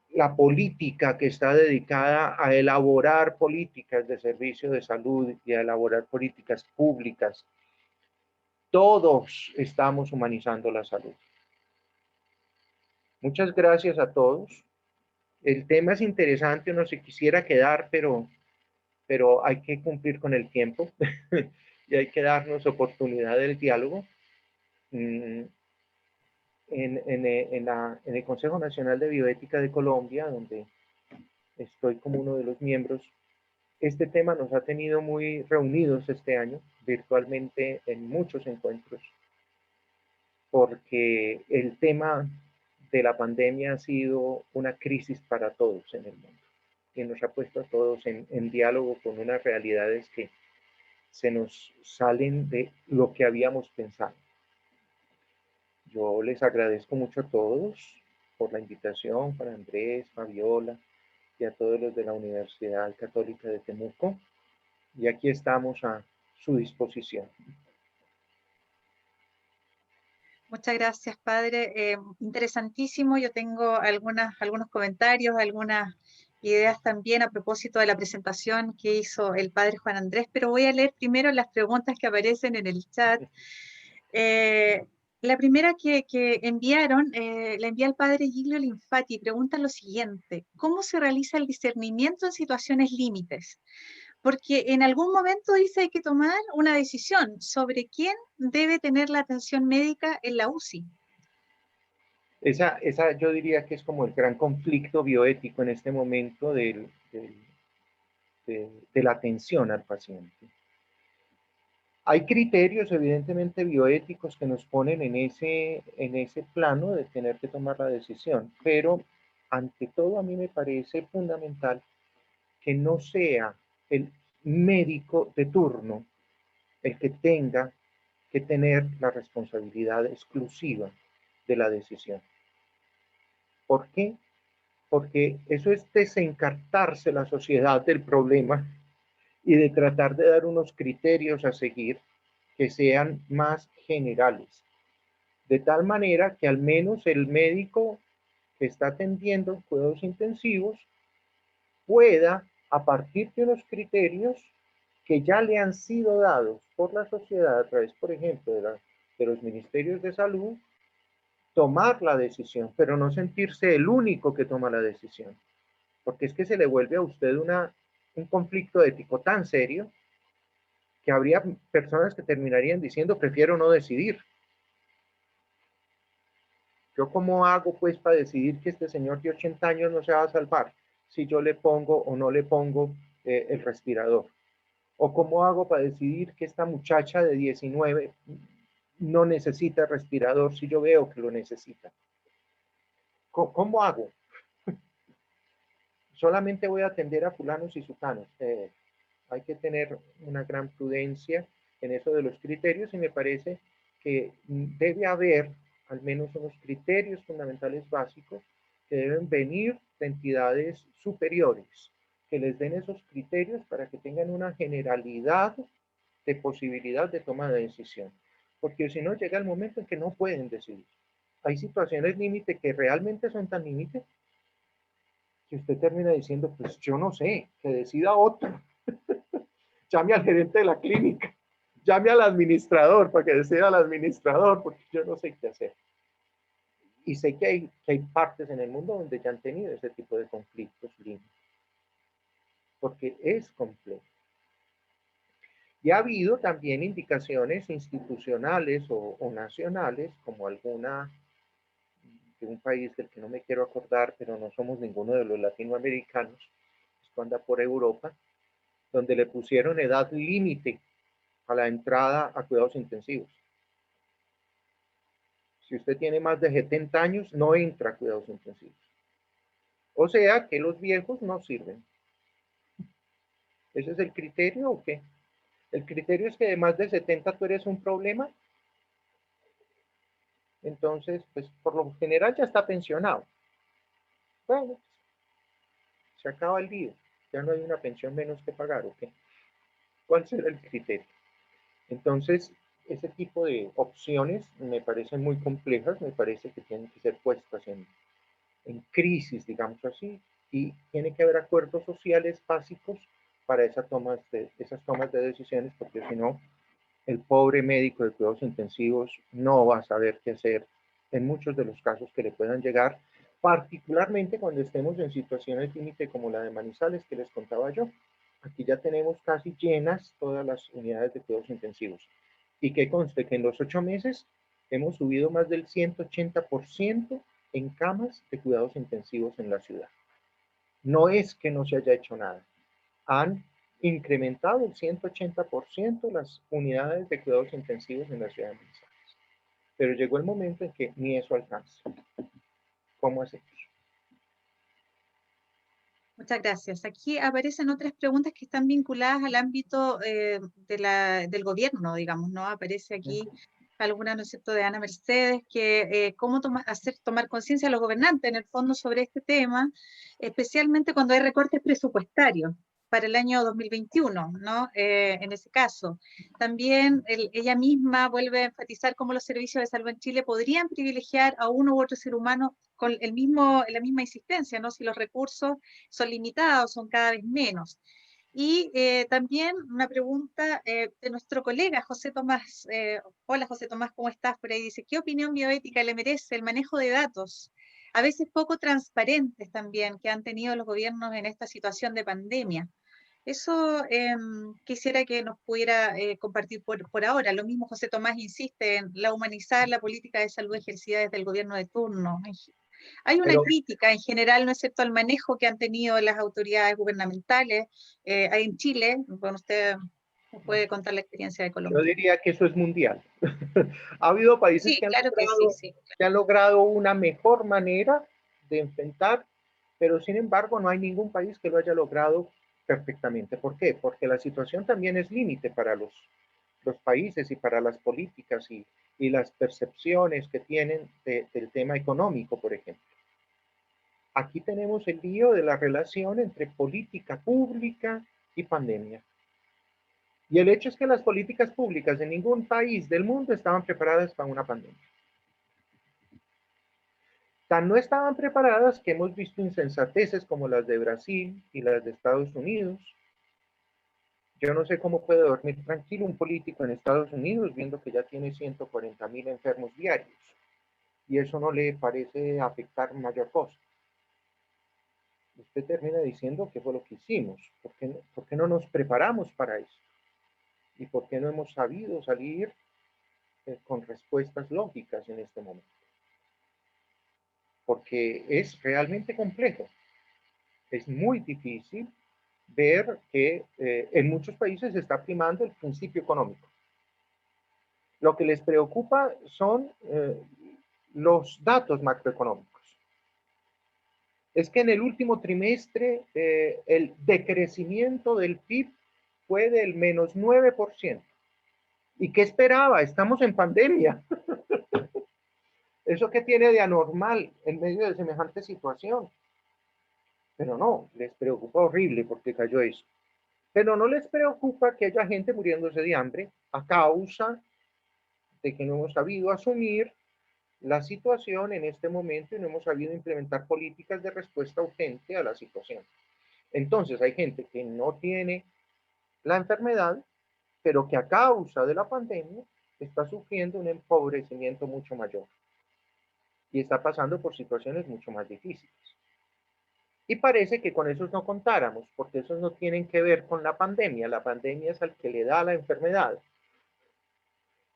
la política que está dedicada a elaborar políticas de servicio de salud y a elaborar políticas públicas. Todos estamos humanizando la salud. Muchas gracias a todos. El tema es interesante, uno se quisiera quedar, pero hay que cumplir con el tiempo y hay que darnos oportunidad del diálogo. En el Consejo Nacional de Bioética de Colombia, donde estoy como uno de los miembros, este tema nos ha tenido muy reunidos este año, virtualmente en muchos encuentros, porque el tema de la pandemia ha sido una crisis para todos en el mundo y nos ha puesto a todos en diálogo con unas realidades que se nos salen de lo que habíamos pensado. Yo les agradezco mucho a todos por la invitación, para Andrés, Fabiola y a todos los de la Universidad Católica de Temuco. Y aquí estamos a su disposición. Muchas gracias, padre. Interesantísimo. Yo tengo algunos comentarios, algunas ideas también a propósito de la presentación que hizo el padre Juan Andrés, pero voy a leer primero las preguntas que aparecen en el chat. La primera que enviaron, la envía el padre Giglio Linfati, pregunta lo siguiente: ¿cómo se realiza el discernimiento en situaciones límites? Porque en algún momento dice hay que tomar una decisión sobre quién debe tener la atención médica en la UCI. Esa yo diría que es como el gran conflicto bioético en este momento de la atención al paciente. Hay criterios evidentemente bioéticos que nos ponen en ese plano de tener que tomar la decisión, pero ante todo a mí me parece fundamental que no sea el médico de turno el que tenga que tener la responsabilidad exclusiva de la decisión. ¿Por qué? Porque eso es desencartarse la sociedad del problema y de tratar de dar unos criterios a seguir que sean más generales, de tal manera que al menos el médico que está atendiendo cuidados intensivos pueda, a partir de unos criterios que ya le han sido dados por la sociedad a través, por ejemplo, de los ministerios de salud, tomar la decisión, pero no sentirse el único que toma la decisión, porque es que se le vuelve a usted un conflicto ético tan serio que habría personas que terminarían diciendo, prefiero no decidir. ¿Yo cómo hago pues para decidir que este señor de 80 años no se va a salvar si yo le pongo o no le pongo el respirador? ¿O cómo hago para decidir que esta muchacha de 19 no necesita respirador si yo veo que lo necesita? ¿Cómo hago? Solamente voy a atender a fulanos y sutanos. Hay que tener una gran prudencia en eso de los criterios y me parece que debe haber al menos unos criterios fundamentales básicos que deben venir de entidades superiores, que les den esos criterios para que tengan una generalidad de posibilidad de toma de decisión. Porque si no, llega el momento en que no pueden decidir. Hay situaciones límite que realmente son tan límite que usted termina diciendo, pues yo no sé, que decida otro. Llame al gerente de la clínica, llame al administrador para que decida al administrador, porque yo no sé qué hacer. Y sé que hay partes en el mundo donde ya han tenido ese tipo de conflictos límites, porque es complejo. Y ha habido también indicaciones institucionales o nacionales, como alguna de un país del que no me quiero acordar, pero no somos ninguno de los latinoamericanos, esto anda por Europa, donde le pusieron edad límite a la entrada a cuidados intensivos. Si usted tiene más de 70 años, no entra a cuidados intensivos. O sea que los viejos no sirven. ¿Ese es el criterio o qué? El criterio es que de más de 70 tú eres un problema. Entonces, pues por lo general ya está pensionado. Bueno, se acaba el día. Ya no hay una pensión menos que pagar, ¿o qué? ¿Cuál será el criterio? Entonces, ese tipo de opciones me parecen muy complejas, me parece que tienen que ser puestas en crisis, digamos así, y tiene que haber acuerdos sociales básicos para esas tomas de decisiones, porque si no, el pobre médico de cuidados intensivos no va a saber qué hacer en muchos de los casos que le puedan llegar, particularmente cuando estemos en situaciones límite como la de Manizales que les contaba yo. Aquí ya tenemos casi llenas todas las unidades de cuidados intensivos. Y que conste que en los 8 meses hemos subido más del 180% en camas de cuidados intensivos en la ciudad. No es que no se haya hecho nada. Han incrementado el 180% las unidades de cuidados intensivos en la ciudad de Manizales. Pero llegó el momento en que ni eso alcanza. ¿Cómo hacemos? Muchas gracias. Aquí aparecen otras preguntas que están vinculadas al ámbito del gobierno, digamos, ¿no? Aparece aquí alguna, ¿no es cierto?, de Ana Mercedes, que cómo hacer tomar conciencia a los gobernantes, en el fondo, sobre este tema, especialmente cuando hay recortes presupuestarios para el año 2021, ¿no? En ese caso. También ella misma vuelve a enfatizar cómo los servicios de salud en Chile podrían privilegiar a uno u otro ser humano con la misma insistencia, ¿no? Si los recursos son limitados, son cada vez menos. Y también una pregunta de nuestro colega José Tomás. Hola José Tomás, ¿cómo estás? Por ahí dice, ¿qué opinión bioética le merece el manejo de datos, a veces poco transparentes también, que han tenido los gobiernos en esta situación de pandemia? Eso quisiera que nos pudiera compartir por ahora. Lo mismo José Tomás insiste en la humanizar la política de salud ejercida desde el gobierno de turno. Hay una Pero crítica en general, ¿no es cierto?, al manejo que han tenido las autoridades gubernamentales ahí en Chile. Bueno, usted nos puede contar la experiencia de yo Colombia. diría que eso es mundial. Ha habido países Sí, claro que sí, sí. que han logrado una mejor manera de enfrentar, pero sin embargo no hay ningún país que lo haya logrado perfectamente. ¿Por qué? Porque la situación también es límite para los países y para las políticas y las percepciones que tienen del tema económico, por ejemplo. Aquí tenemos el lío de la relación entre política pública y pandemia. Y el hecho es que las políticas públicas de ningún país del mundo estaban preparadas para una pandemia. Tan no estaban preparadas que hemos visto insensateces como las de Brasil y las de Estados Unidos. Yo no sé cómo puede dormir tranquilo un político en Estados Unidos viendo que ya tiene 140.000 enfermos diarios y eso no le parece afectar mayor cosa. Usted termina diciendo qué fue lo que hicimos, por qué no nos preparamos para eso y por qué no hemos sabido salir con respuestas lógicas en este momento. Porque es realmente complejo. Es muy difícil ver que en muchos países se está primando el principio económico. Lo que les preocupa son los datos macroeconómicos. Es que en el último trimestre el decrecimiento del PIB fue del menos 9%. ¿Y qué esperaba? Estamos en pandemia. ¿Eso qué tiene de anormal en medio de semejante situación? Pero no, les preocupa horrible porque cayó eso. Pero no les preocupa que haya gente muriéndose de hambre a causa de que no hemos sabido asumir la situación en este momento y no hemos sabido implementar políticas de respuesta urgente a la situación. Entonces hay gente que no tiene la enfermedad, pero que a causa de la pandemia está sufriendo un empobrecimiento mucho mayor y está pasando por situaciones mucho más difíciles. Y parece que con esos no contáramos, porque esos no tienen que ver con la pandemia. La pandemia es al que le da la enfermedad.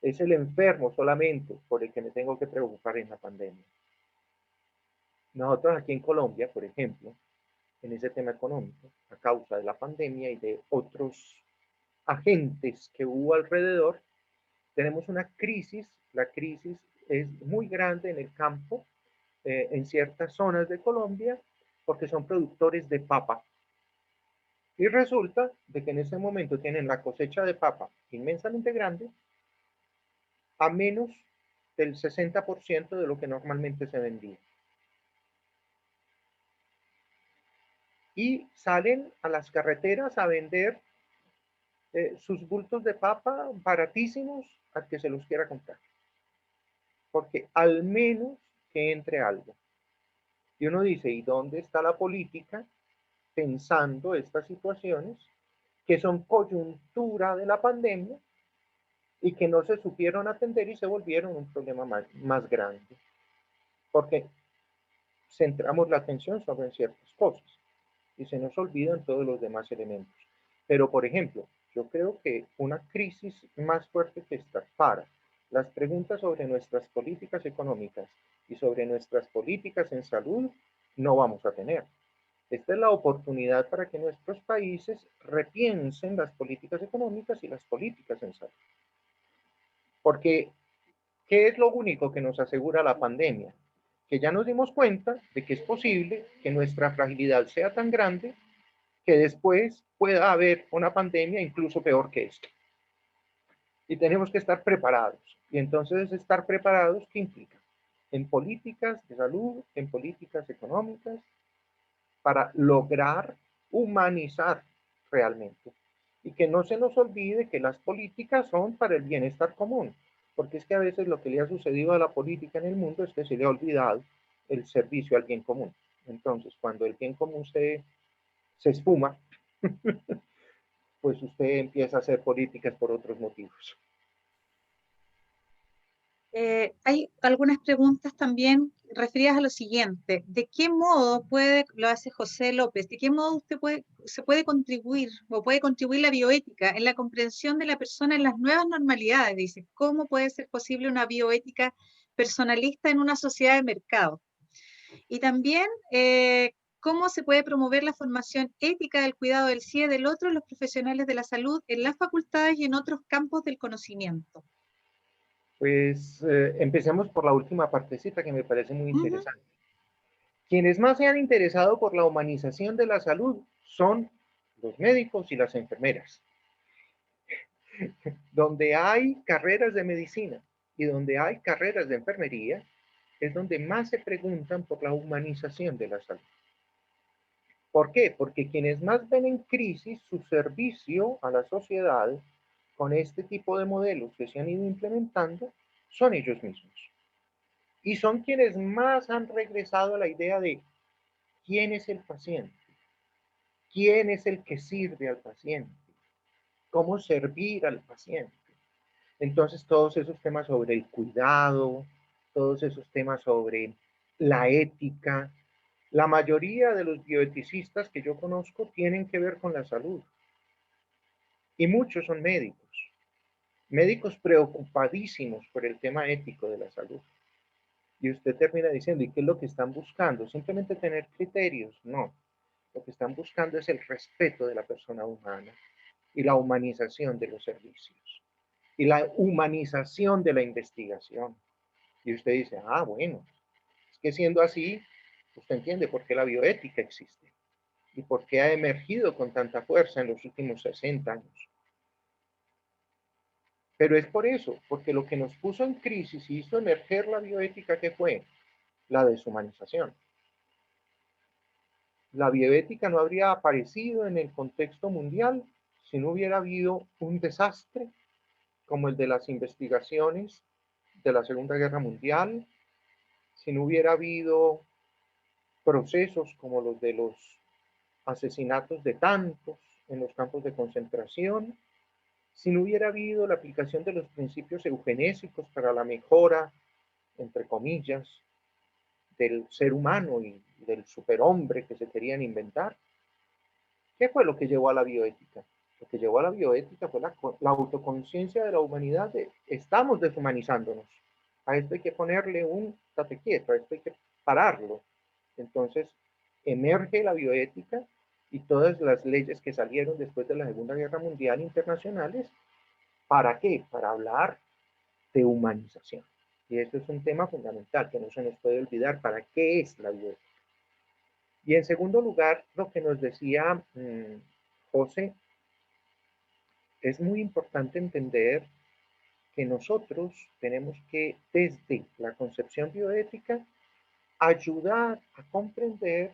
Es el enfermo solamente por el que me tengo que preocupar en la pandemia. Nosotros aquí en Colombia, por ejemplo, en ese tema económico, a causa de la pandemia y de otros agentes que hubo alrededor, tenemos una crisis. La crisis es muy grande en el campo, en ciertas zonas de Colombia, porque son productores de papa. Y resulta de que en ese momento tienen la cosecha de papa inmensamente grande, a menos del 60% de lo que normalmente se vendía. Y salen a las carreteras a vender sus bultos de papa baratísimos al que se los quiera comprar. Porque al menos que entre algo. Y uno dice, ¿y dónde está la política pensando estas situaciones que son coyuntura de la pandemia y que no se supieron atender y se volvieron un problema más grande? Porque centramos la atención sobre ciertas cosas y se nos olvidan todos los demás elementos. Pero, por ejemplo, yo creo que una crisis más fuerte que esta para las preguntas sobre nuestras políticas económicas y sobre nuestras políticas en salud no vamos a tener. Esta es la oportunidad para que nuestros países repiensen las políticas económicas y las políticas en salud. Porque, ¿qué es lo único que nos asegura la pandemia? que ya nos dimos cuenta de que es posible que nuestra fragilidad sea tan grande que después pueda haber una pandemia incluso peor que esta. Y tenemos que estar preparados. Y entonces estar preparados, ¿qué implica? En políticas de salud, en políticas económicas, para lograr humanizar realmente. Y que no se nos olvide que las políticas son para el bienestar común, porque es que a veces lo que le ha sucedido a la política en el mundo es que se le ha olvidado el servicio al bien común. Entonces, cuando el bien común se esfuma, pues usted empieza a hacer políticas por otros motivos. Hay algunas preguntas también referidas a lo siguiente. ¿De qué modo lo hace José López, de qué modo se puede contribuir o puede contribuir la bioética en la comprensión de la persona en las nuevas normalidades? Dice, ¿cómo puede ser posible una bioética personalista en una sociedad de mercado? Y también, ¿cómo se puede promover la formación ética del cuidado del sí y del otro en los profesionales de la salud, en las facultades y en otros campos del conocimiento? Pues empecemos por la última partecita que me parece muy Ujú. interesante. Quienes más se han interesado por la humanización de la salud son los médicos y las enfermeras. Donde hay carreras de medicina y donde hay carreras de enfermería, es donde más se preguntan por la humanización de la salud. ¿Por qué? Porque quienes más ven en crisis su servicio a la sociedad con este tipo de modelos que se han ido implementando son ellos mismos. Y son quienes más han regresado a la idea de quién es el paciente, quién es el que sirve al paciente, cómo servir al paciente. Entonces, todos esos temas sobre el cuidado, todos esos temas sobre la ética, la mayoría de los bioeticistas que yo conozco tienen que ver con la salud. Y muchos son médicos, médicos preocupadísimos por el tema ético de la salud. Y usted termina diciendo, ¿y qué es lo que están buscando? ¿Simplemente tener criterios? No. Lo que están buscando es el respeto de la persona humana y la humanización de los servicios y la humanización de la investigación. Y usted dice, ah, bueno, es que siendo así, usted entiende por qué la bioética existe y por qué ha emergido con tanta fuerza en los últimos 60 años. Pero es por eso, porque lo que nos puso en crisis y hizo emerger la bioética, ¿qué fue? La deshumanización. La bioética no habría aparecido en el contexto mundial si no hubiera habido un desastre como el de las investigaciones de la Segunda Guerra Mundial, si no hubiera habido procesos como los de los asesinatos de tantos en los campos de concentración, si no hubiera habido la aplicación de los principios eugenésicos para la mejora, entre comillas, del ser humano y del superhombre que se querían inventar. ¿Qué fue lo que llevó a la bioética? Lo que llevó a la bioética fue la autoconciencia de la humanidad de estamos deshumanizándonos. A esto hay que ponerle un tate quieto, a esto hay que pararlo. Entonces emerge la bioética y todas las leyes que salieron después de la Segunda Guerra Mundial internacionales. ¿Para qué? Para hablar de humanización. Y esto es un tema fundamental que no se nos puede olvidar. ¿Para qué es la bioética? Y en segundo lugar, lo que nos decía José, es muy importante entender que nosotros tenemos que, desde la concepción bioética, ayudar a comprender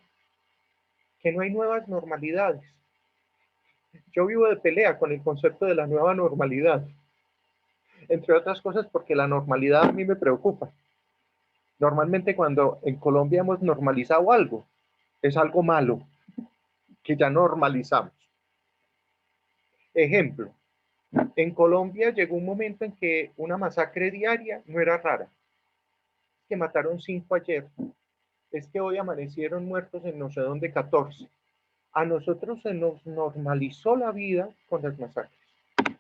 que no hay nuevas normalidades. Yo vivo de pelea con el concepto de la nueva normalidad, entre otras cosas porque la normalidad a mí me preocupa. Normalmente cuando en Colombia hemos normalizado algo, es algo malo, que ya normalizamos. Ejemplo, en Colombia llegó un momento en que una masacre diaria no era rara. Es que mataron 5 ayer. Es que hoy amanecieron muertos en no sé dónde 14. A nosotros se nos normalizó la vida con las masacres.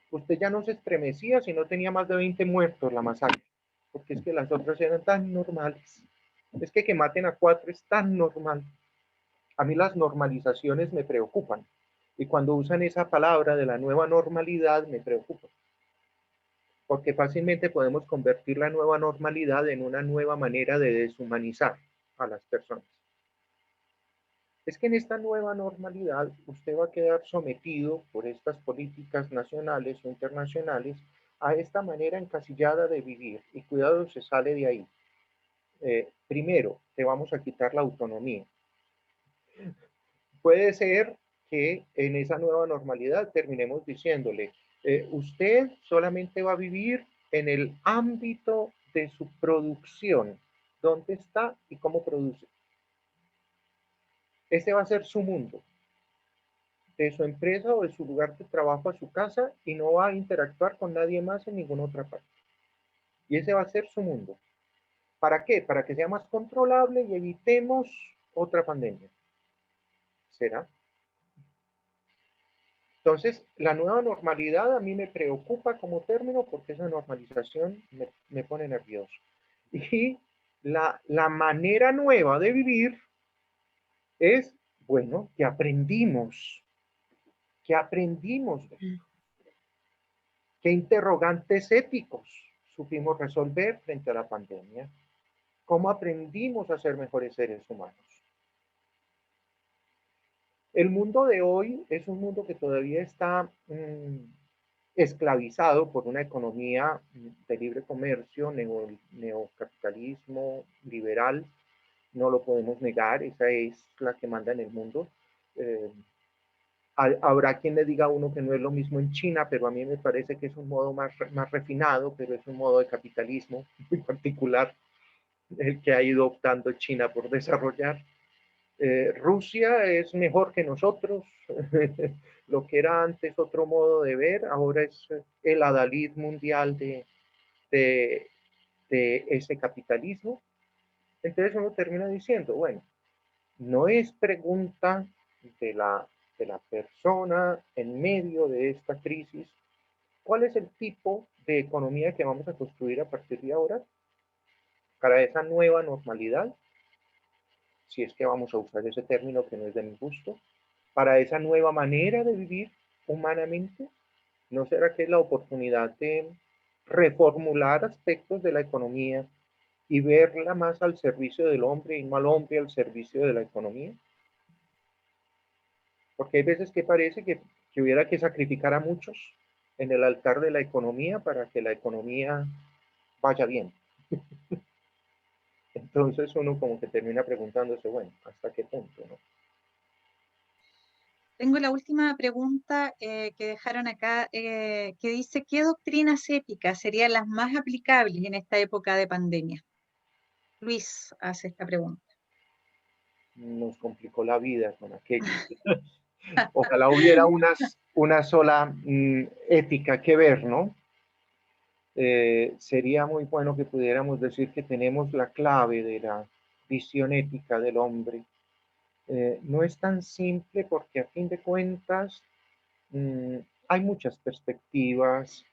Usted ya no se estremecía si no tenía más de 20 muertos la masacre, porque es que las otras eran tan normales. Es que maten a 4 es tan normal. A mí las normalizaciones me preocupan. Y cuando usan esa palabra de la nueva normalidad me preocupa. porque fácilmente podemos convertir la nueva normalidad en una nueva manera de deshumanizar a las personas. Es que en esta nueva normalidad usted va a quedar sometido por estas políticas nacionales o internacionales a esta manera encasillada de vivir. Y cuidado, se sale de ahí. Primero, te vamos a quitar la autonomía. Puede ser que en esa nueva normalidad terminemos diciéndole, usted solamente va a vivir en el ámbito de su producción, dónde está y cómo produce. Ese va a ser su mundo, de su empresa o de su lugar de trabajo a su casa, y no va a interactuar con nadie más en ninguna otra parte. Y ese va a ser su mundo. ¿Para qué? Para que sea más controlable y evitemos otra pandemia. ¿Será? Entonces, la nueva normalidad a mí me preocupa como término porque esa normalización me pone nervioso. Y la manera nueva de vivir es, bueno, que aprendimos. ¿Qué interrogantes éticos supimos resolver frente a la pandemia? ¿Cómo aprendimos a ser mejores seres humanos? El mundo de hoy es un mundo que todavía está esclavizado por una economía de libre comercio, neocapitalismo liberal. No lo podemos negar, esa es la que manda en el mundo. Habrá quien le diga a uno que no es lo mismo en China, pero a mí me parece que es un modo más refinado, pero es un modo de capitalismo muy particular el que ha ido optando China por desarrollar. Rusia es mejor que nosotros. Lo que era antes otro modo de ver, ahora es el adalid mundial de ese capitalismo. Entonces uno termina diciendo, bueno, no es pregunta de la persona en medio de esta crisis, ¿cuál es el tipo de economía que vamos a construir a partir de ahora para esa nueva normalidad? Si es que vamos a usar ese término que no es de mi gusto, para esa nueva manera de vivir humanamente. ¿No será que es la oportunidad de reformular aspectos de la economía y verla más al servicio del hombre y no al hombre al servicio de la economía? Porque hay veces que parece que hubiera que sacrificar a muchos en el altar de la economía para que la economía vaya bien. Entonces uno como que termina preguntándose, bueno, ¿hasta qué punto, no? Tengo la última pregunta que dejaron acá, que dice, ¿qué doctrinas éticas serían las más aplicables en esta época de pandemia? Luis hace esta pregunta. Nos complicó la vida con aquello. Ojalá hubiera una sola ética que ver, ¿no? Sería muy bueno que pudiéramos decir que tenemos la clave de la visión ética del hombre. No es tan simple porque a fin de cuentas hay muchas perspectivas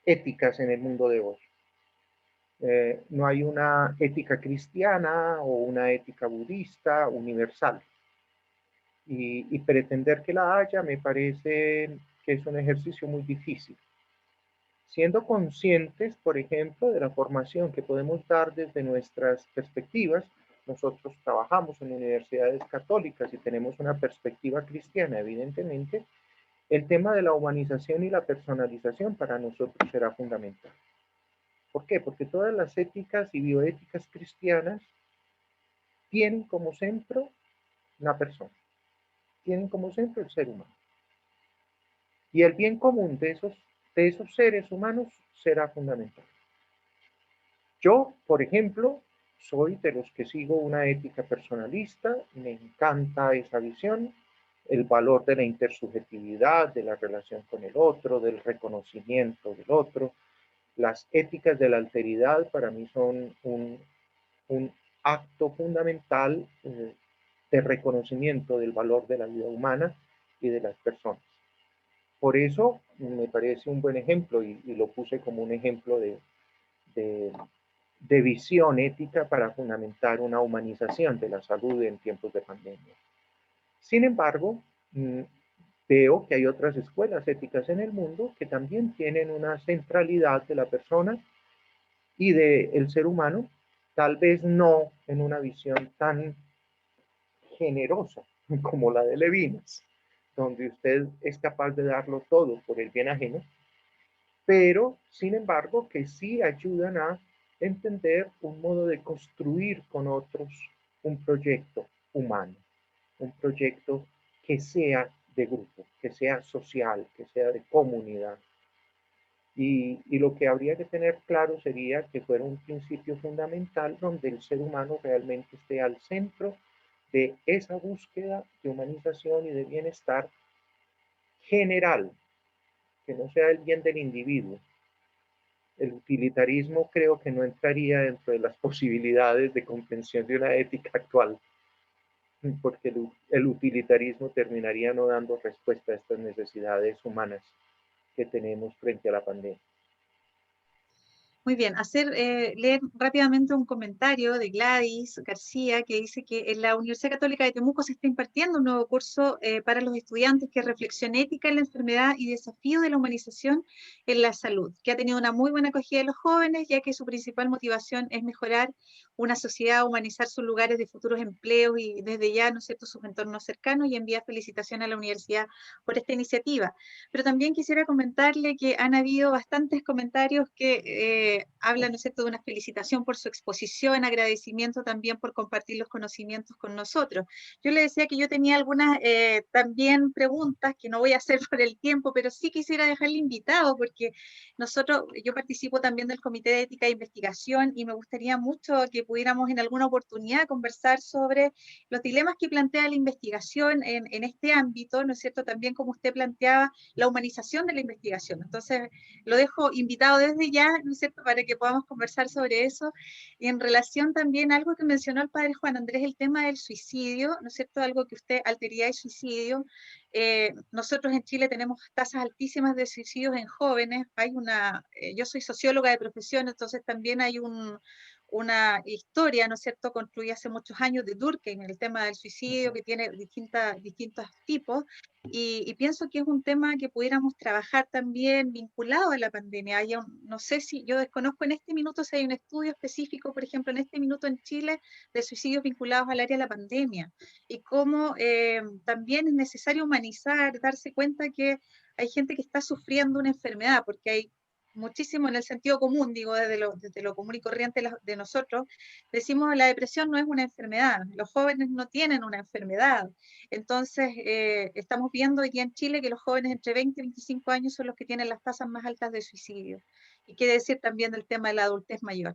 éticas en el mundo de hoy. No hay una ética cristiana o una ética budista universal. Y pretender que la haya me parece que es un ejercicio muy difícil. Siendo conscientes, por ejemplo, de la formación que podemos dar desde nuestras perspectivas, nosotros trabajamos en universidades católicas y tenemos una perspectiva cristiana, evidentemente, el tema de la humanización y la personalización para nosotros será fundamental. ¿Por qué? Porque todas las éticas y bioéticas cristianas tienen como centro la persona, tienen como centro el ser humano. Y el bien común de esos seres humanos será fundamental. Yo, por ejemplo, soy de los que sigo una ética personalista, me encanta esa visión, el valor de la intersubjetividad, de la relación con el otro, del reconocimiento del otro. Las éticas de la alteridad para mí son un acto fundamental de reconocimiento del valor de la vida humana y de las personas. Por eso me parece un buen ejemplo y lo puse como un ejemplo de visión ética para fundamentar una humanización de la salud en tiempos de pandemia. Sin embargo, Veo que hay otras escuelas éticas en el mundo que también tienen una centralidad de la persona y del ser humano, tal vez no en una visión tan generosa como la de Levinas, donde usted es capaz de darlo todo por el bien ajeno, pero sin embargo que sí ayudan a entender un modo de construir con otros un proyecto humano, un proyecto que sea de grupo, que sea social, que sea de comunidad. Y lo que habría que tener claro sería que fuera un principio fundamental donde el ser humano realmente esté al centro de esa búsqueda de humanización y de bienestar general, que no sea el bien del individuo. El utilitarismo creo que no entraría dentro de las posibilidades de comprensión de una ética actual, porque el utilitarismo terminaría no dando respuesta a estas necesidades humanas que tenemos frente a la pandemia. Muy bien, leer rápidamente un comentario de Gladys García que dice que en la Universidad Católica de Temuco se está impartiendo un nuevo curso para los estudiantes que es Reflexión Ética en la Enfermedad y Desafío de la Humanización en la Salud, que ha tenido una muy buena acogida de los jóvenes, ya que su principal motivación es mejorar una sociedad, humanizar sus lugares de futuros empleos y desde ya, ¿no es cierto?, sus entornos cercanos, y envía felicitaciones a la universidad por esta iniciativa. Pero también quisiera comentarle que han habido bastantes comentarios que habla, ¿no es cierto?, de una felicitación por su exposición, agradecimiento también por compartir los conocimientos con nosotros. Yo le decía que yo tenía algunas también preguntas que no voy a hacer por el tiempo, pero sí quisiera dejarle invitado porque yo participo también del Comité de Ética e Investigación y me gustaría mucho que pudiéramos en alguna oportunidad conversar sobre los dilemas que plantea la investigación en este ámbito, ¿no es cierto?, también como usted planteaba, la humanización de la investigación. Entonces, lo dejo invitado desde ya, ¿no es cierto?, para que podamos conversar sobre eso. Y en relación también a algo que mencionó el padre Juan Andrés, el tema del suicidio, ¿no es cierto?, algo que usted, alteridad y suicidio. Nosotros en Chile tenemos tasas altísimas de suicidios en jóvenes. Yo soy socióloga de profesión, entonces también hay una historia, ¿no es cierto?, construida hace muchos años de Durkheim, el tema del suicidio, que tiene distintos tipos, y pienso que es un tema que pudiéramos trabajar también vinculado a la pandemia. No sé si, yo desconozco en este minuto si hay un estudio específico, por ejemplo, en este minuto en Chile, de suicidios vinculados al área de la pandemia, y cómo también es necesario humanizar, darse cuenta que hay gente que está sufriendo una enfermedad, porque hay muchísimo en el sentido común, digo, desde lo común y corriente de nosotros, decimos la depresión no es una enfermedad, los jóvenes no tienen una enfermedad. Entonces, estamos viendo hoy día en Chile que los jóvenes entre 20 y 25 años son los que tienen las tasas más altas de suicidio. Y qué decir también del tema de la adultez mayor.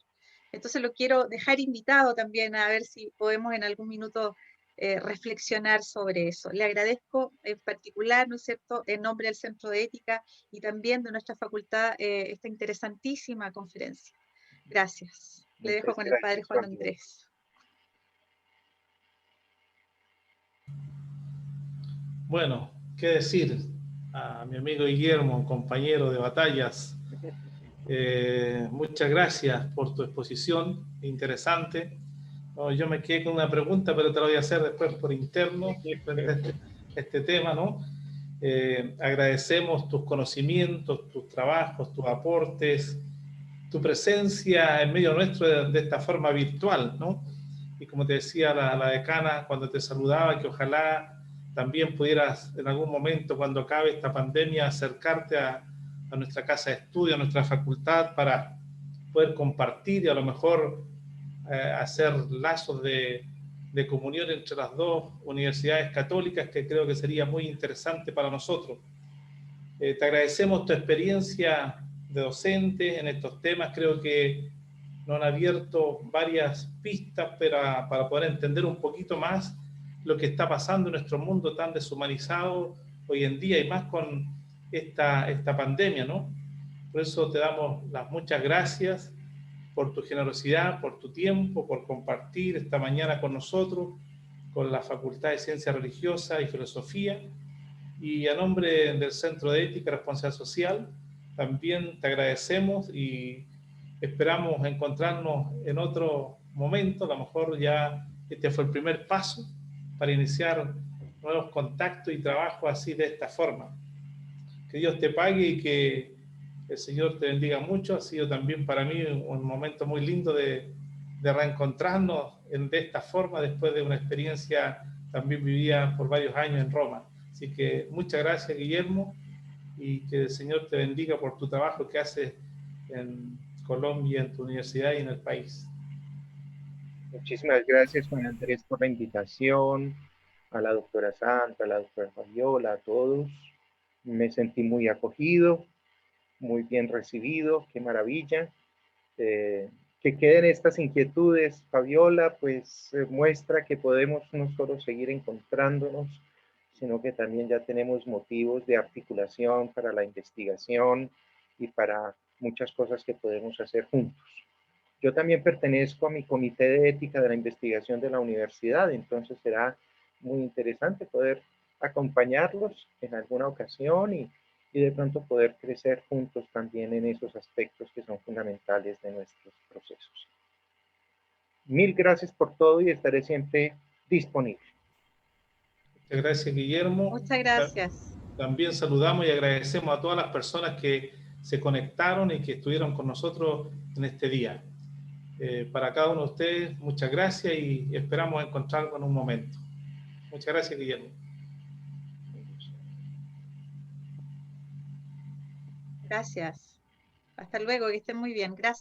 Entonces, lo quiero dejar invitado también a ver si podemos en algún minuto reflexionar sobre eso. Le agradezco en particular, ¿no es cierto?, en nombre del Centro de Ética y también de nuestra facultad, esta interesantísima conferencia. Gracias. Le dejo Muchas con el padre gracias, Juan Sonia. Andrés. Bueno, qué decir a mi amigo Guillermo, compañero de batallas. Muchas gracias por tu exposición, interesante. No, yo me quedé con una pregunta, pero te la voy a hacer después por interno, frente a este tema, ¿no? Agradecemos tus conocimientos, tus trabajos, tus aportes, tu presencia en medio nuestro de esta forma virtual, ¿no? Y como te decía la decana cuando te saludaba, que ojalá también pudieras en algún momento, cuando acabe esta pandemia, acercarte a nuestra casa de estudio, a nuestra facultad, para poder compartir y a lo mejor hacer lazos de comunión entre las dos universidades católicas, que creo que sería muy interesante para nosotros. Te agradecemos tu experiencia de docente en estos temas. Creo que nos han abierto varias pistas para poder entender un poquito más lo que está pasando en nuestro mundo tan deshumanizado hoy en día, y más con esta pandemia, ¿no? Por eso te damos las muchas gracias por tu generosidad, por tu tiempo, por compartir esta mañana con nosotros, con la Facultad de Ciencias Religiosas y Filosofía. Y a nombre del Centro de Ética y Responsabilidad Social, también te agradecemos y esperamos encontrarnos en otro momento. A lo mejor ya este fue el primer paso para iniciar nuevos contactos y trabajo así de esta forma. Que Dios te pague y que el Señor te bendiga mucho. Ha sido también para mí un momento muy lindo de reencontrarnos de esta forma después de una experiencia también vivida por varios años en Roma. Así que muchas gracias, Guillermo, y que el Señor te bendiga por tu trabajo que haces en Colombia, en tu universidad y en el país. Muchísimas gracias, Juan Andrés, por la invitación, a la doctora Santa, a la doctora Fabiola, a todos. Me sentí muy acogido, muy bien recibido, qué maravilla. Que queden estas inquietudes, Fabiola, pues muestra que podemos no solo seguir encontrándonos, sino que también ya tenemos motivos de articulación para la investigación y para muchas cosas que podemos hacer juntos. Yo también pertenezco a mi comité de ética de la investigación de la universidad, entonces será muy interesante poder acompañarlos en alguna ocasión y de pronto poder crecer juntos también en esos aspectos que son fundamentales de nuestros procesos. Mil gracias por todo y estaré siempre disponible. Muchas gracias, Guillermo. Muchas gracias. También saludamos y agradecemos a todas las personas que se conectaron y que estuvieron con nosotros en este día. Para cada uno de ustedes, muchas gracias y esperamos encontrarnos en un momento. Muchas gracias, Guillermo. Gracias. Hasta luego, que estén muy bien. Gracias.